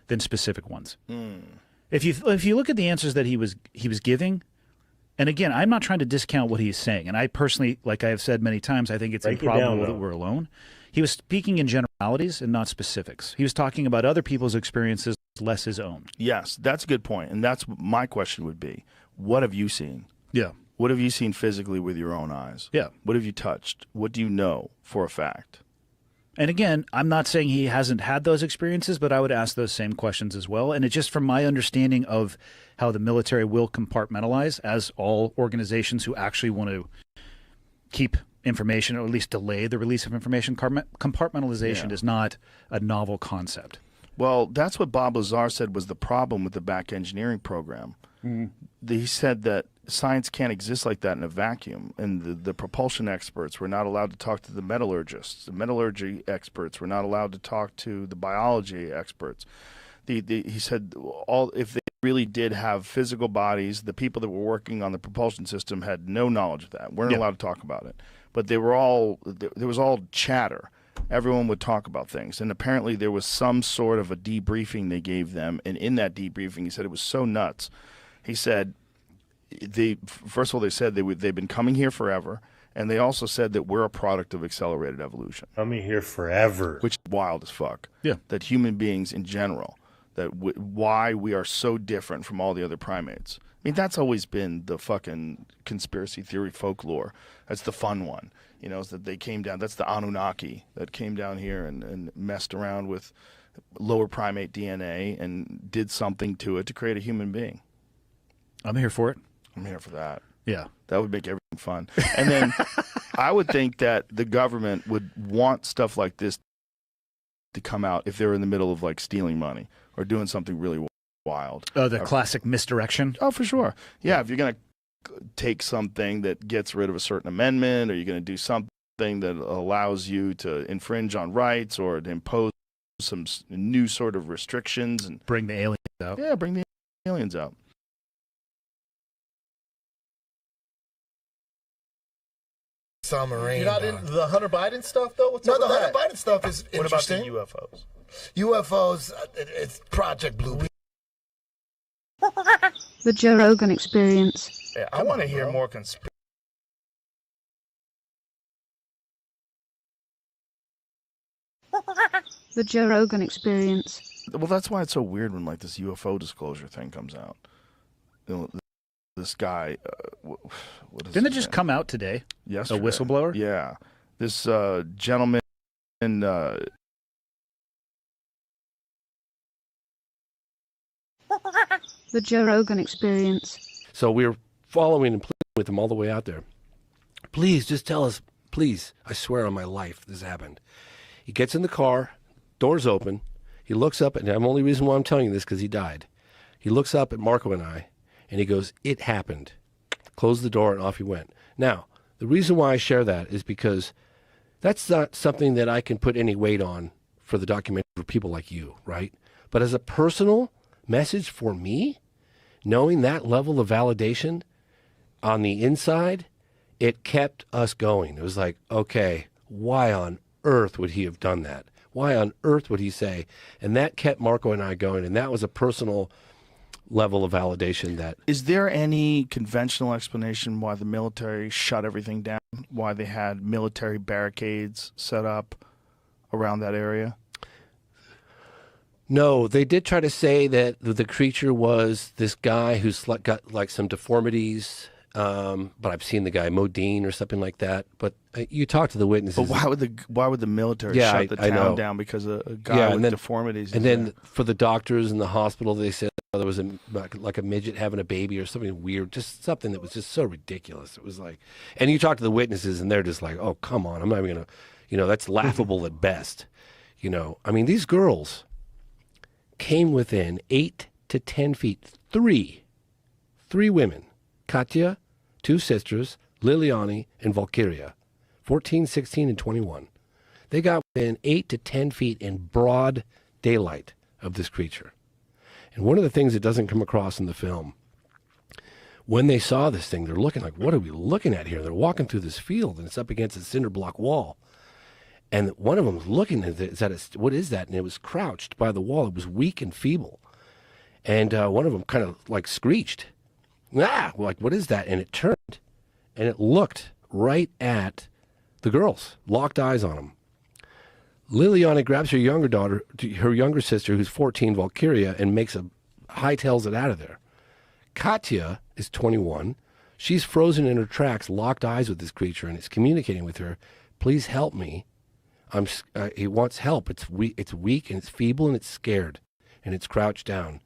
than specific ones. If you look at the answers that he was giving, and again, I'm not trying to discount what he's saying. And I personally, like I have said many times, I think it's
Break it down,
improbable
though.
that we're alone. He was speaking in generalities and not specifics. He was talking about other people's experiences, less his own.
Yes, that's a good point, and that's my question would be: what have you seen?
Yeah.
What have you seen physically with your own eyes?
Yeah.
What have you touched? What do you know for a fact?
And again, I'm not saying he hasn't had those experiences, but I would ask those same questions as well. And it's just from my understanding of how the military will compartmentalize, as all organizations who actually want to keep information, or at least delay the release of information. Compartmentalization is not a novel concept.
Well, that's what Bob Lazar said was the problem with the back engineering program. He said that science can't exist like that in a vacuum, and the propulsion experts were not allowed to talk to the metallurgists. The metallurgy experts were not allowed to talk to the biology experts. He said if they really did have physical bodies, the people that were working on the propulsion system had no knowledge of that, weren't allowed to talk about it. But there was all chatter. Everyone would talk about things, and apparently there was some sort of a debriefing they gave them, and in that debriefing he said it was so nuts. He said, first of all, they said they've been coming here forever, and they also said that we're a product of accelerated evolution.
Coming here forever.
Which is wild as fuck.
Yeah.
That human beings in general, why we are so different from all the other primates. I mean, that's always been the fucking conspiracy theory folklore. That's the fun one. You know, is that they came down, that's the Anunnaki that came down here and messed around with lower primate DNA and did something to it to create a human being.
I'm here for it.
I'm here for that.
Yeah.
That would make everything fun. And then I would think that the government would want stuff like this to come out if they're in the middle of like stealing money or doing something really wild.
Oh, the classic misdirection?
Oh, for sure. Yeah, if you're going to take something that gets rid of a certain amendment, or you're going to do something that allows you to infringe on rights or to impose some new sort of restrictions. And
bring the aliens out.
Yeah, bring the aliens out.
Submarine.
You're not into the Hunter Biden stuff, though? What's
No,
up
the
with
Hunter
that?
Biden stuff is interesting.
What about the UFOs?
UFOs, it's Project Blue Beam.
The Joe Rogan Experience.
Yeah, I want to hear more conspiracy.
The Joe Rogan Experience.
Well, that's why it's so weird when like this UFO disclosure thing comes out. You know, this guy, what is
Didn't it just come out today?
Yesterday.
A whistleblower?
Yeah. This gentleman in
The Joe Rogan Experience.
So we were following and pleading with him all the way out there. Please, just tell us, please. I swear on my life this happened. He gets in the car, doors open. He looks up, and the only reason why I'm telling you this because he died. He looks up at Marco and I, and he goes, "It happened." Closed the door, and off he went. Now, the reason why I share that is because that's not something that I can put any weight on for the documentary for people like you, right? But as a personal message for me, knowing that level of validation on the inside, it kept us going. It was like, okay, why on earth would he have done that? Why on earth would he say? And that kept Marco and I going, and that was a personal level of validation. That
is there any conventional explanation why the military shut everything down? Why they had military barricades set up around that area?
No, they did try to say that the creature was this guy who's got like some deformities, but I've seen the guy Modine or something like that. But you talk to the witnesses.
But why would the military shut the town down because a guy with deformities?
And then for the doctors in the hospital, they said there was like a midget having a baby or something weird, just something that was just so ridiculous. It was like, and you talk to the witnesses, and they're just like, "Oh, come on, I'm not even gonna, that's laughable at best." I mean, these girls came within 8 to 10 feet. Three women, Katya, two sisters, Liliani, and Valkyria, 14, 16, and 21. They got within 8 to 10 feet in broad daylight of this creature. And one of the things that doesn't come across in the film, when they saw this thing, they're looking like, what are we looking at here? They're walking through this field, and it's up against a cinder block wall. And one of them was looking at it, what is that? And it was crouched by the wall. It was weak and feeble. And one of them kind of like screeched, like, what is that? And it turned, and it looked right at the girls, locked eyes on them. Liliana grabs her younger sister, who's 14, Valkyria, and hightails it out of there. Katya is 21. She's frozen in her tracks, locked eyes with this creature, and it's communicating with her, "Please help me. He wants help. It's weak and it's feeble and it's scared and it's crouched down.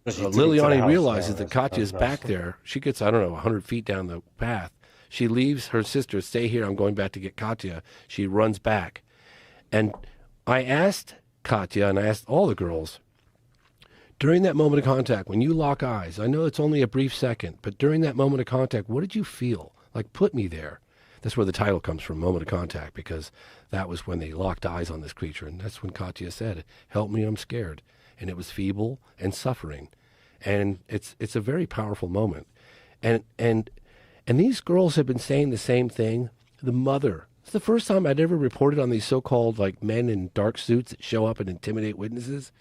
Liliani realizes that Katya is back there. She gets, I don't know, 100 feet down the path. She leaves her sister, stay here, I'm going back to get Katya. She runs back. And I asked Katya, and I asked all the girls, during that moment of contact, when you lock eyes, I know it's only a brief second, but during that moment of contact, what did you feel? Like, put me there. That's where the title comes from, Moment of Contact, because that was when they locked eyes on this creature. And that's when Katya said, help me, I'm scared. And it was feeble and suffering. And it's a very powerful moment. And these girls have been saying the same thing. The mother, it's the first time I'd ever reported on these so-called like men in dark suits that show up and intimidate witnesses.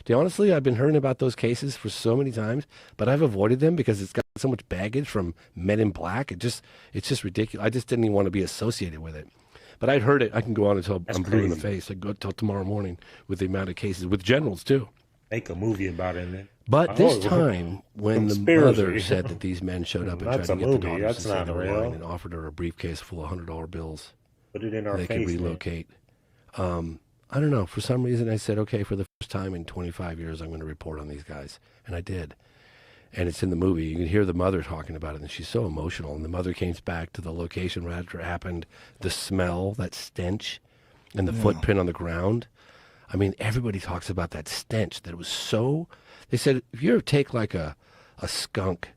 Honestly, I've been hearing about those cases for so many times, but I've avoided them because it's got so much baggage from men in black. It's just ridiculous. I just didn't even want to be associated with it. But I'd heard it. I can go on until I'm blue in the face. I go till tomorrow morning with the amount of cases with generals too.
Make a movie about it, man.
But this time, when the mother said that these men showed up and tried to get the daughter to say the line and offered her a briefcase full of $100 bills,
put it in our
they
face,
could relocate. I don't know. For some reason, I said, okay, for the first time in 25 years, I'm going to report on these guys, and I did. And it's in the movie. You can hear the mother talking about it, and she's so emotional. And the mother came back to the location where it happened. The smell, that stench, and the footprint on the ground. I mean, everybody talks about that stench, that it was so... They said, if you ever take like a skunk,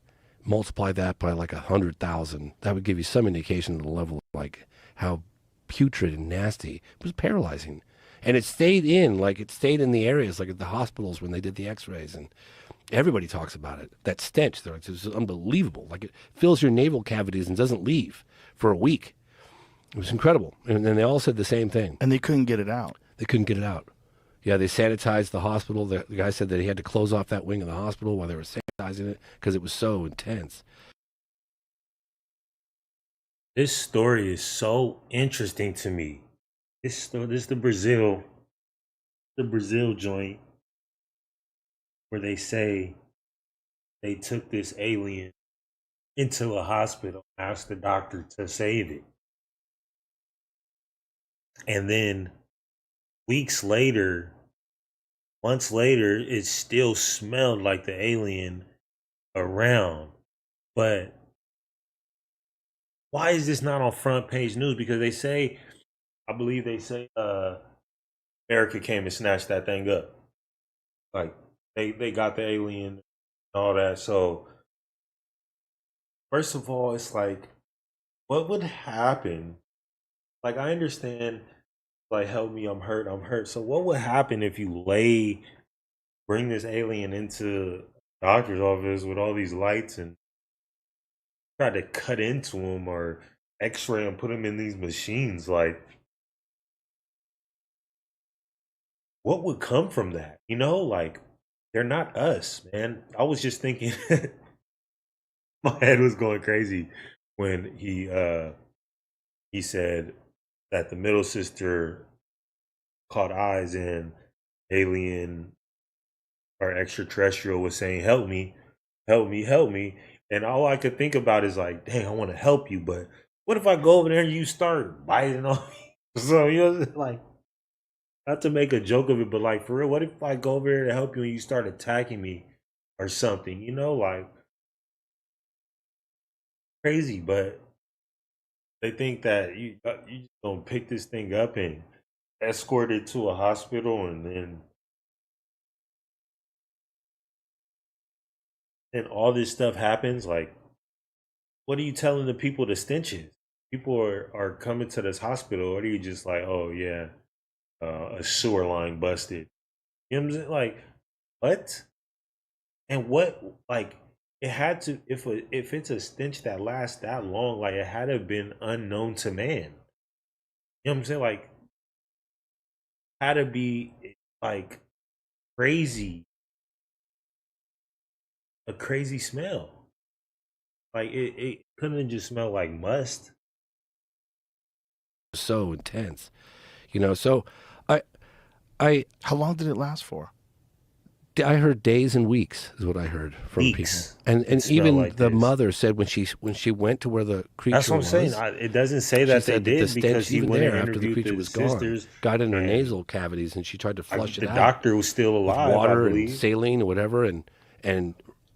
multiply that by like 100,000, that would give you some indication of the level of like how putrid and nasty. It was paralyzing. And it stayed in the areas, like at the hospitals when they did the x-rays. And everybody talks about it. That stench, it's unbelievable. Like it fills your navel cavities and doesn't leave for a week. It was incredible. And then they all said the same thing.
And they couldn't get it out.
They couldn't get it out. Yeah, they sanitized the hospital. The guy said that he had to close off that wing of the hospital while they were sanitizing it because it was so intense.
This story is so interesting to me. This is the Brazil joint where they say they took this alien into a hospital, asked the doctor to save it. And then months later, it still smelled like the alien around. But why is this not on front page news? Because they say, I believe they say America came and snatched that thing up. Like they got the alien and all that. So first of all, it's like, what would happen? Like, I understand, like, help me, I'm hurt. So what would happen if you bring this alien into the doctor's office with all these lights and try to cut into him or x-ray and put him in these machines? Like, what would come from that? You know, like, they're not us, man. I was just thinking, my head was going crazy when he said that the middle sister caught eyes and alien or extraterrestrial was saying, help me, help me, help me. And all I could think about is like, dang, I want to help you, but what if I go over there and you start biting on me? So, you know, like, not to make a joke of it, but like, for real, what if I go over there to help you and you start attacking me or something? You know, like, crazy, but they think that you just gonna pick this thing up and escort it to a hospital, and then all this stuff happens. Like, what are you telling the people the stench is? People are coming to this hospital, or are you just like, oh yeah, a sewer line busted? You know what I'm saying? Like, what? And what, like, it had to, if it's a stench that lasts that long, like, it had to have been unknown to man. You know what I'm saying? Like, had to be like crazy, a crazy smell. Like, it couldn't just smell like must.
So intense, you know. So I
how long did it last for?
I heard days and weeks is what I heard from
Weeks.
people, and
smell
even
like
the
this.
mother said when she went to where the creature
That's what I'm
was,
saying. It doesn't say
she
that they
said
did
the stench,
because he
even
went
there
and
after the
interviewed
creature
the
was
sisters.
gone, got in her
and
nasal cavities, and she tried to flush it
the
out.
doctor was still alive,
with water
I
and
believe.
saline or whatever, and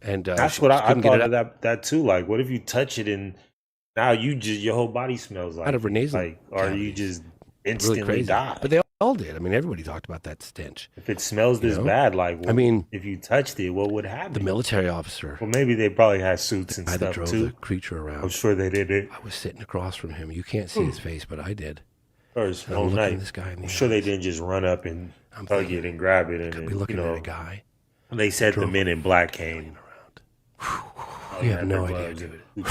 That's
she
what I
couldn't get
thought
it
of that too. Like, what if you touch it and now your whole body smells like
out of her nasal,
like, or you just
really
instantly
crazy.
die.
But they all did. I mean, everybody talked about that stench.
If it smells
You
this
know?
bad, like,
I mean,
if you touched it, what would happen?
the military officer,
Well, maybe they probably had suits and
the guy that
stuff
drove
too.
the creature around.
I'm sure they did it.
I was sitting across from him. You can't see his face, but I did.
Or his
And I'm
whole
looking
night.
at this guy in the
I'm sure they
eyes.
didn't just run up and
I'm
hug
thinking,
it and grab it and
could
then,
be looking
you know,
at a guy.
They said the
drove
men in black came.
You have no idea,
gloves
dude.
and-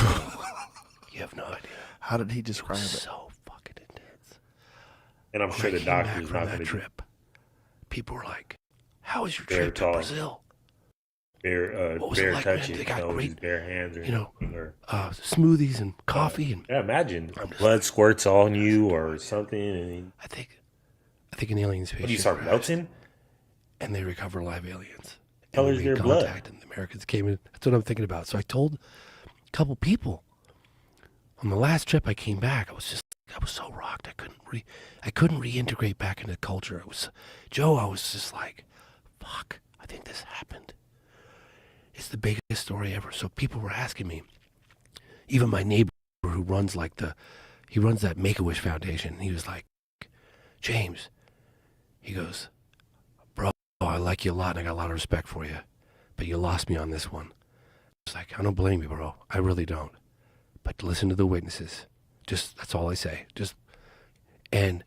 You have no idea.
How did he describe it?
So fucking intense.
And I'm
When
sure
I
the
came
doctor
back
was
from
not
that
going to
trip. People were like, "How was your
Bare
trip to
tall.
Brazil?
What
was it
bare
like, man?
touching,
They got
with
great,
his bare hands, or
you know,
anything, or
smoothies and coffee and
yeah, imagine blood squirts on you or something, and
I think an alien spaceship.
what do you start
crashed,
melting?
And they recover live aliens.
Colors
and we
their
made
blood.
contact, and the Americans came in. That's what I'm thinking about. So I told a couple people on the last trip I came back. I was so rocked. I couldn't reintegrate back into culture. I was just like, fuck. I think this happened. It's the biggest story ever. So people were asking me. Even my neighbor who runs that Make-A-Wish Foundation. He was like, James. He goes, bro, I like you a lot and I got a lot of respect for you, but you lost me on this one. It's like, I don't blame you, bro. I really don't. But listen to the witnesses. Just, that's all I say. Just, and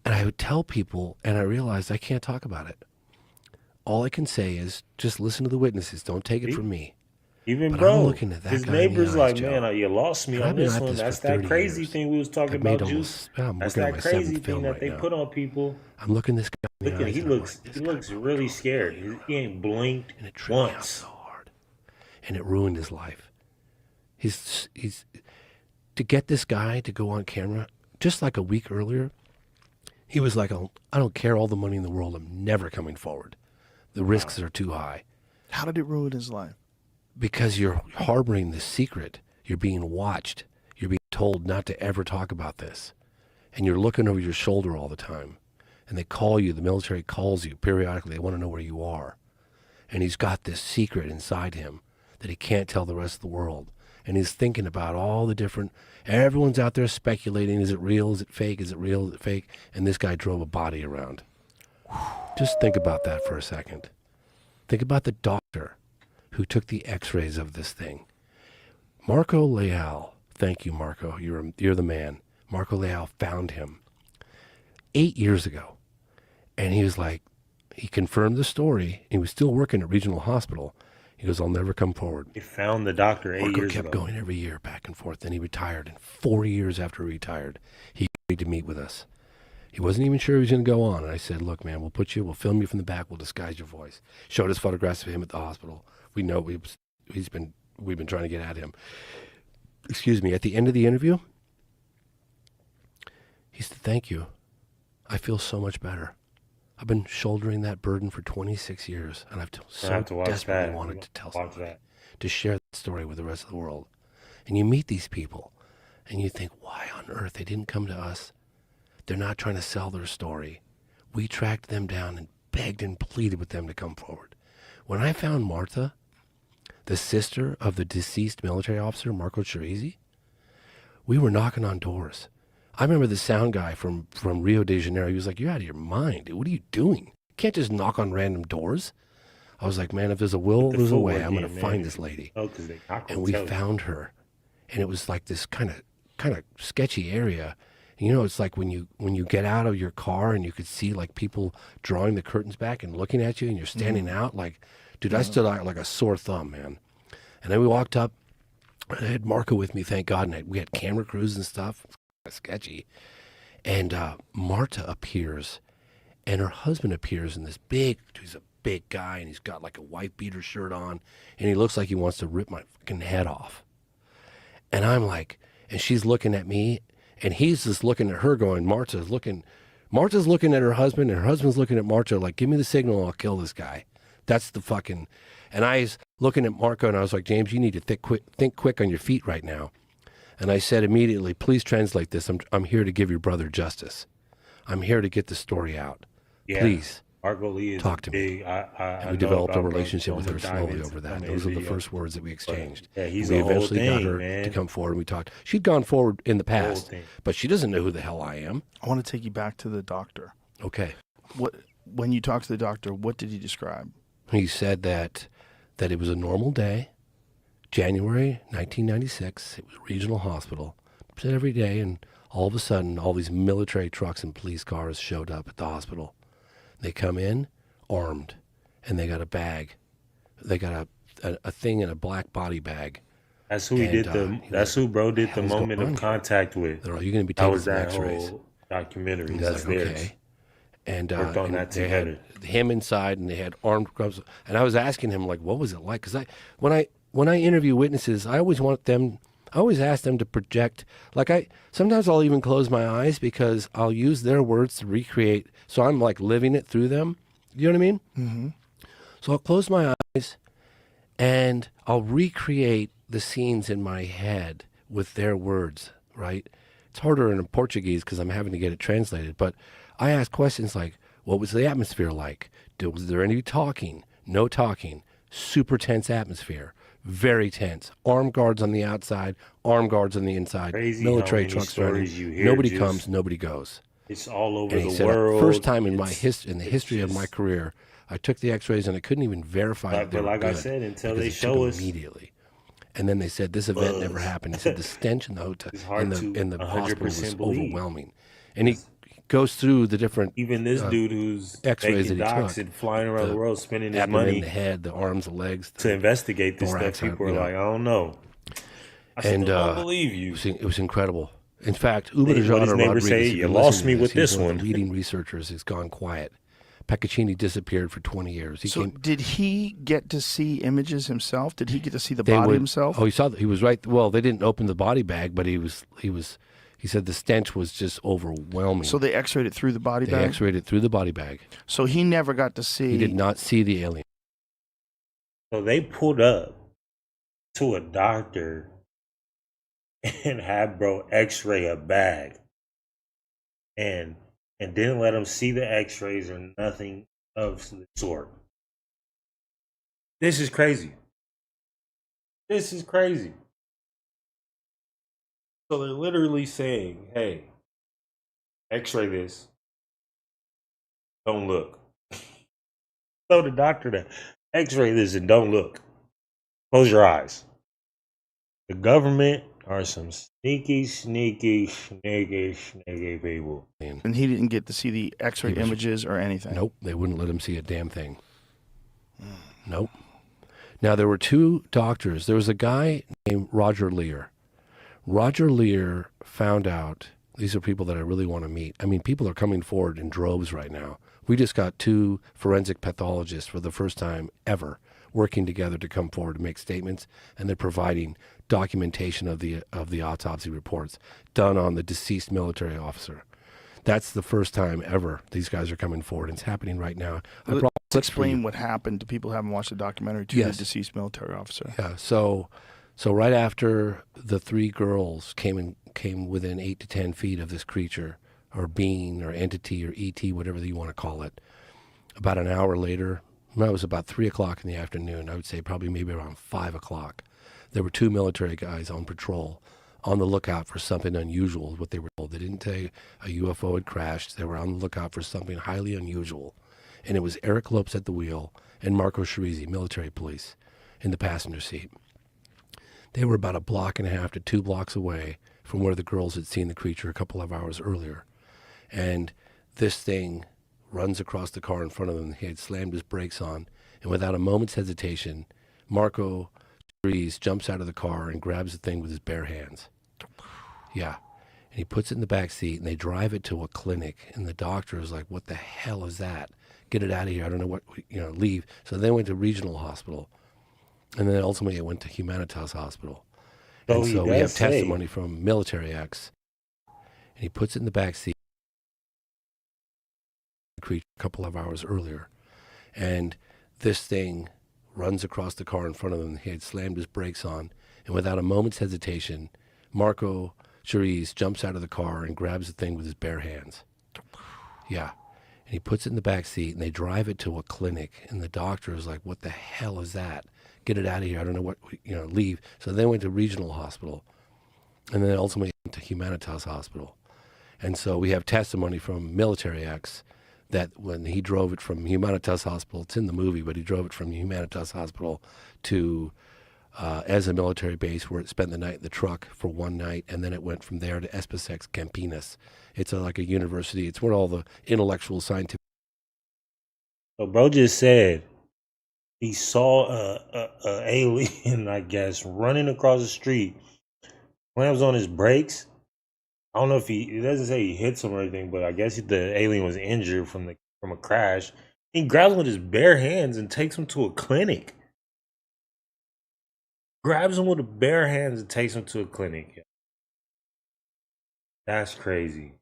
I would tell people, and I realized I can't talk about it. All I can say is just listen to the witnesses. Don't take it from me.
Even
But
bro,
I'm looking at that
his
guy in the
neighbor's
eyes,
like,
Joe.
man, you lost me
And
on
I've been
this
at
one.
this for
That's that
30
crazy
years.
thing we was talking
I've made
about,
almost-
Juice.
I'm
That's
looking at
that
my
crazy
seventh
thing
film
that
right
they
now.
put on people.
I'm looking this guy in the
Look at
eyes
he
and I'm
looks
like,
he looks really scared. He ain't blinked
and it tripped me out
once.
so hard. And it ruined his life. He's to get this guy to go on camera just like a week earlier. He was like, I don't care all the money in the world. I'm never coming forward. The risks are too high.
How did it ruin his life?
Because you're harboring this secret. You're being watched. You're being told not to ever talk about this. And you're looking over your shoulder all the time. And they call you, the military calls you periodically. They want to know where you are. And he's got this secret inside him that he can't tell the rest of the world. And he's thinking about all the different, everyone's out there speculating, is it real, is it fake, is it real, is it fake? And this guy drove a body around. Just think about that for a second. Think about the doctor who took the x-rays of this thing. Marco Leal, thank you, Marco, you're the man. Marco Leal found him 8 years ago. And he was like, he confirmed the story. He was still working at Regional Hospital. He goes, I'll never come forward.
He found the doctor 8
Marco
years
kept
ago.
going every year back and forth. Then he retired. And 4 years after he retired, he agreed to meet with us. He wasn't even sure he was going to go on. And I said, look, man, we'll film you from the back. We'll disguise your voice. Showed us photographs of him at the hospital. We know we've been trying to get at him. Excuse me. At the end of the interview, he said, thank you. I feel so much better. I've been shouldering that burden for 26 years, and I've so desperately wanted to tell somebody, to share that story with the rest of the world. And you meet these people, and you think, why on earth they didn't come to us? They're not trying to sell their story. We tracked them down and begged and pleaded with them to come forward. When I found Martha, the sister of the deceased military officer, Marco Chirizi, we were knocking on doors. I remember the sound guy from Rio de Janeiro. He was like, you're out of your mind. Dude. What are you doing? You can't just knock on random doors. I was like, man, if there's a will, there's a way. I'm going to find this lady.
Oh, because they
and we found her. And it was like this kind of sketchy area. And, you know, it's like when you get out of your car and you could see like people drawing the curtains back and looking at you and you're standing out. Like, dude, I stood out like a sore thumb, man. And then we walked up. I had Marco with me, thank God. And we had camera crews and stuff. Sketchy. And Marta appears and her husband appears in this he's a big guy and he's got like a white beater shirt on and he looks like he wants to rip my fucking head off. And I'm like, and she's looking at me and he's just looking at her going, Marta's looking at her husband and her husband's looking at Marta like, give me the signal, I'll kill this guy. That's the fucking. And I was looking at Marco, and I was like, James, you need to think quick on your feet right now. And I said immediately, please translate this. I'm here to give your brother justice. I'm here to get the story out.
Yeah.
Please.
Marco Lee is
talk to
big.
me.
And
we developed a relationship with her slowly over that. Those were the first words that we exchanged.
Yeah, he's
we
a whole
eventually
thing,
got her
man.
to come forward, and we talked. She'd gone forward in the past, but she doesn't know who the hell I am.
I want to take you back to the doctor.
Okay.
When you talked to the doctor, what did he describe?
He said that it was a normal day, January 1996. It was a regional hospital. He said every day, and all of a sudden, all these military trucks and police cars showed up at the hospital. They come in armed, and they got a bag. They got a thing in a black body bag.
That's who that's who bro did the moment of contact with.
They're all, you're going to be
that
taking
was
some
that
X-rays.
whole documentary.
He's
That's
like,
theirs.
okay. And
worked on that
they
together.
had him inside, and they had armed gloves. And I was asking him, like, what was it like? Because when I interview witnesses, I always ask them to project. Like sometimes I'll even close my eyes because I'll use their words to recreate. So I'm like living it through them. You know what I mean?
Mm-hmm.
So I'll close my eyes, and I'll recreate the scenes in my head with their words, right? It's harder in Portuguese because I'm having to get it translated. But I ask questions like, what was the atmosphere like? Was there any talking? No talking. Super tense atmosphere. Very tense. Armed guards on the outside, armed guards on the inside.
Crazy
military
how many
trucks
stories
running.
you hear
Nobody
just-
comes, nobody goes.
It's all over
And he
the
said,
world.
first time in
It's-
the history of my career, I took the X-rays and I couldn't even verify that they
But
were
like I
good
said, until
because
they
it took
show us
immediately. And then they said this event never happened. He said the stench in the hotel in the hospital was
100% believe.
overwhelming. And he goes through the different
Even this dude who's
X-rays that
making
he
docs
took.
and flying around the world spending his
abdomen,
money
the head, the arms, the legs,
to investigate this
thorax,
stuff. People
you
are
know.
like, I don't know. I
And
still don't believe you.
It was incredible. In fact,
What his
Ubadajana
neighbor
Rodriguez,
say,
if
"You
you're
lost
listening
me
to
with
he's
this
one.
one."
Of the leading researchers has gone quiet. Peccaccini disappeared for 20 years. He
So
came.
did he get to see images himself? Did he get to see the
They
body
would-
himself?
Oh, he saw. He was right. Well, they didn't open the body bag, but he was. He said the stench was just overwhelming.
So they X-rayed it through the body
They
bag?
X-rayed it through the body bag.
So he never got to see...
He did not see the alien.
So they pulled up to a doctor and had bro X-ray a bag, and didn't let him see the X-rays or nothing of the sort. This is crazy. This is crazy. So they're literally saying, "Hey, X-ray this. Don't look." Tell the doctor to X-ray this and don't look. Close your eyes. The government are some sneaky people.
And he didn't get to see the X-ray
He was-
images or anything?
Nope, they wouldn't let him see a damn thing. Nope. Now, there were two doctors. There was a guy named Roger Lear. Roger Lear found out, these are people that I really want to meet. I mean, people are coming forward in droves right now. We just got two forensic pathologists for the first time ever working together to come forward to make statements, and they're providing documentation of the autopsy reports done on the deceased military officer. That's the first time ever these guys are coming forward. It's happening right now. I brought
Let's
clips for you.
explain what happened to people who haven't watched the documentary to
Yes.
the deceased military officer.
Yeah. So right after the three girls came within 8 to 10 feet of this creature or being or entity or ET, whatever you want to call it, about an hour later, it was about 3 o'clock in the afternoon. I would say probably maybe around 5 o'clock. There were two military guys on patrol, on the lookout for something unusual, what they were told. They didn't say a UFO had crashed. They were on the lookout for something highly unusual. And it was Eric Lopes at the wheel and Marco Shirizi, military police, in the passenger seat. They were about 1.5 to 2 blocks away from where the girls had seen the creature a couple of hours earlier. And this thing runs across the car in front of them. He had slammed his brakes on, and without a moment's hesitation, Marco Shirizi jumps out of the car and grabs the thing with his bare hands. Yeah. And he puts it in the back seat, and they drive it to a clinic, and the doctor is like, what the hell is that? Get it out of here. I don't know what, leave. So they went to regional hospital, and then ultimately it went to Humanitas Hospital.
So
And
he
so we have
does say-
testimony from Military X, and he puts it in the back seat a couple of hours earlier. And this thing runs across the car in front of him. He had slammed his brakes on, and without a moment's hesitation, Marco Cherise jumps out of the car and grabs the thing with his bare hands. Yeah. And he puts it in the back seat, and they drive it to a clinic, and the doctor is like, what the hell is that? Get it out of here. I don't know what, leave. So they went to regional hospital, and then ultimately went to Humanitas Hospital. And so we have testimony from Military X that when he drove it from Humanitas Hospital, it's in the movie, but he drove it from Humanitas Hospital to as a military base where it spent the night in the truck for one night, and then it went from there to Espesex Campinas. It's like a university. It's where all the intellectual scientific...
So bro just said he saw a alien, I guess, running across the street, slams on his brakes. I don't know if it doesn't say he hits him or anything, but I guess the alien was injured from a crash. He grabs him with his bare hands and takes him to a clinic. Grabs him with his bare hands and takes him to a clinic. That's crazy.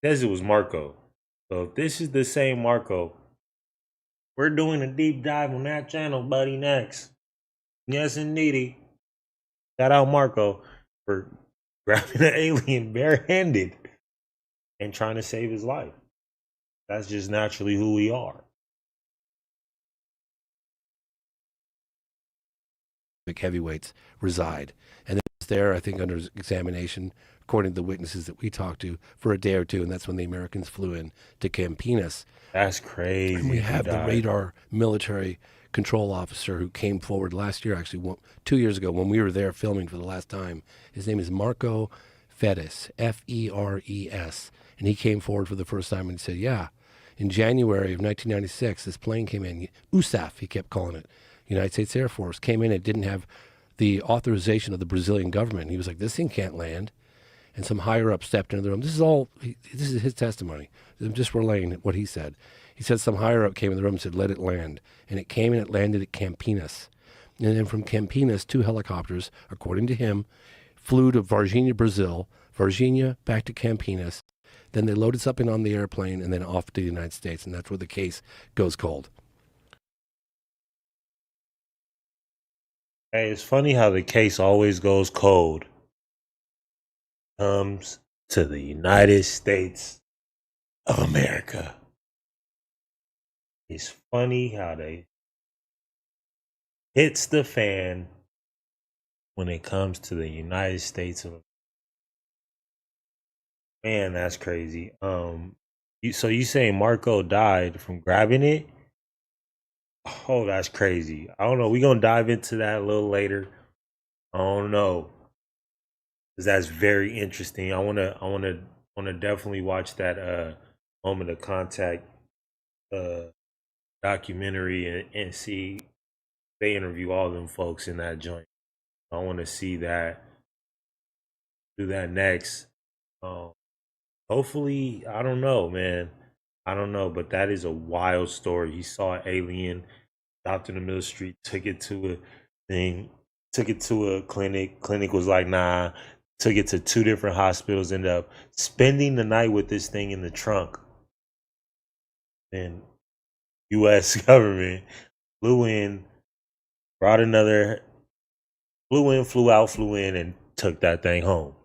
Says it was Marco. So if this is the same Marco, we're doing a deep dive on that channel, buddy, next. Yes, indeedy. Shout out Marco for grabbing an alien barehanded and trying to save his life. That's just naturally who we are.
Heavyweights reside. And it's there, I think, under examination, according to the witnesses that we talked to, for a day or two, and that's when the Americans flew in to Campinas.
That's crazy.
And we have the radar military control officer who came forward last year, actually 2 years ago when we were there filming for the last time. His name is Marco Feres, F-E-R-E-S. And he came forward for the first time and said, yeah, in January of 1996, this plane came in, USAF, he kept calling it, United States Air Force, came in. It didn't have the authorization of the Brazilian government. He was like, this thing can't land. And some higher up stepped into the room. This is his testimony. I'm just relaying what he said. He said some higher up came in the room and said, let it land. And it came and it landed at Campinas. And then from Campinas, 2 helicopters, according to him, flew to Varginha, Brazil, Varginha back to Campinas. Then they loaded something on the airplane and then off to the United States. And that's where the case goes cold.
Hey, it's funny how the case always goes cold. Comes to the United States of America. It's funny how they hits the fan when it comes to the United States of America. Man, that's crazy. So you saying Marco died from grabbing it? Oh, that's crazy. I don't know. We're gonna dive into that a little later. I don't know. Because that's very interesting. I wanna definitely watch that Moment of Contact documentary and see they interview all them folks in that joint. I wanna see that. Do that next. Hopefully, I don't know, man. I don't know, but that is a wild story. He saw an alien, stopped in the middle of the street, took it to a thing, took it to a clinic. Clinic was like, nah. Took it to 2 different hospitals, ended up spending the night with this thing in the trunk. And U.S. government flew in, brought another, flew in, flew out, flew in, and took that thing home.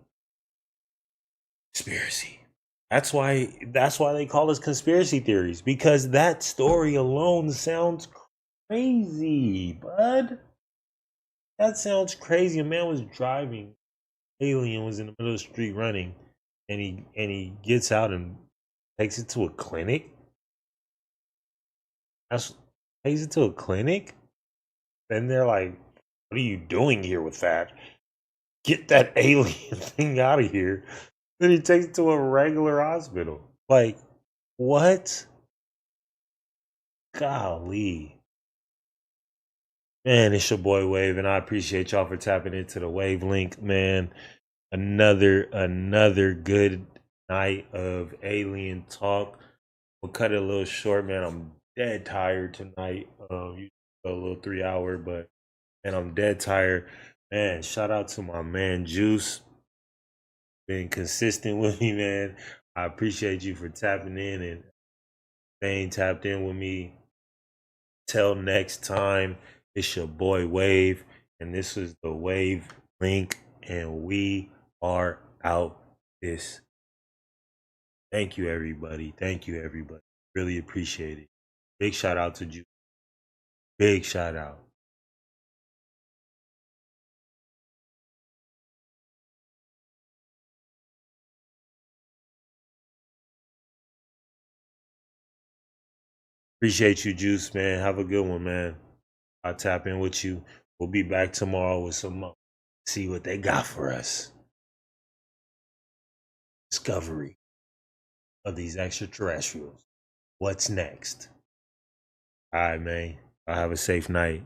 Conspiracy. That's why they call us conspiracy theories, because that story alone sounds crazy, bud. That sounds crazy. A man was driving, alien was in the middle of the street running, and he gets out and takes it to a clinic. Takes it to a clinic. Then they're like, "What are you doing here with that? Get that alien thing out of here." Then he takes it to a regular hospital. Like, what? Golly. Man, it's your boy Wave, and I appreciate y'all for tapping into the Wave link, man. Another good night of alien talk. We'll cut it a little short, man. I'm dead tired tonight. You go a little 3-hour, but man, I'm dead tired. Man, shout out to my man Juice. Been consistent with me, man. I appreciate you for tapping in and staying tapped in with me. Till next time, it's your boy Wave, and this is the Wave Link, and we are out this. Thank you, everybody. Thank you, everybody. Really appreciate it. Big shout out to you. Big shout out. Appreciate you, Juice, man. Have a good one, man. I'll tap in with you. We'll be back tomorrow with some more. See what they got for us. Discovery of these extraterrestrials. What's next? All right, man. I'll have a safe night.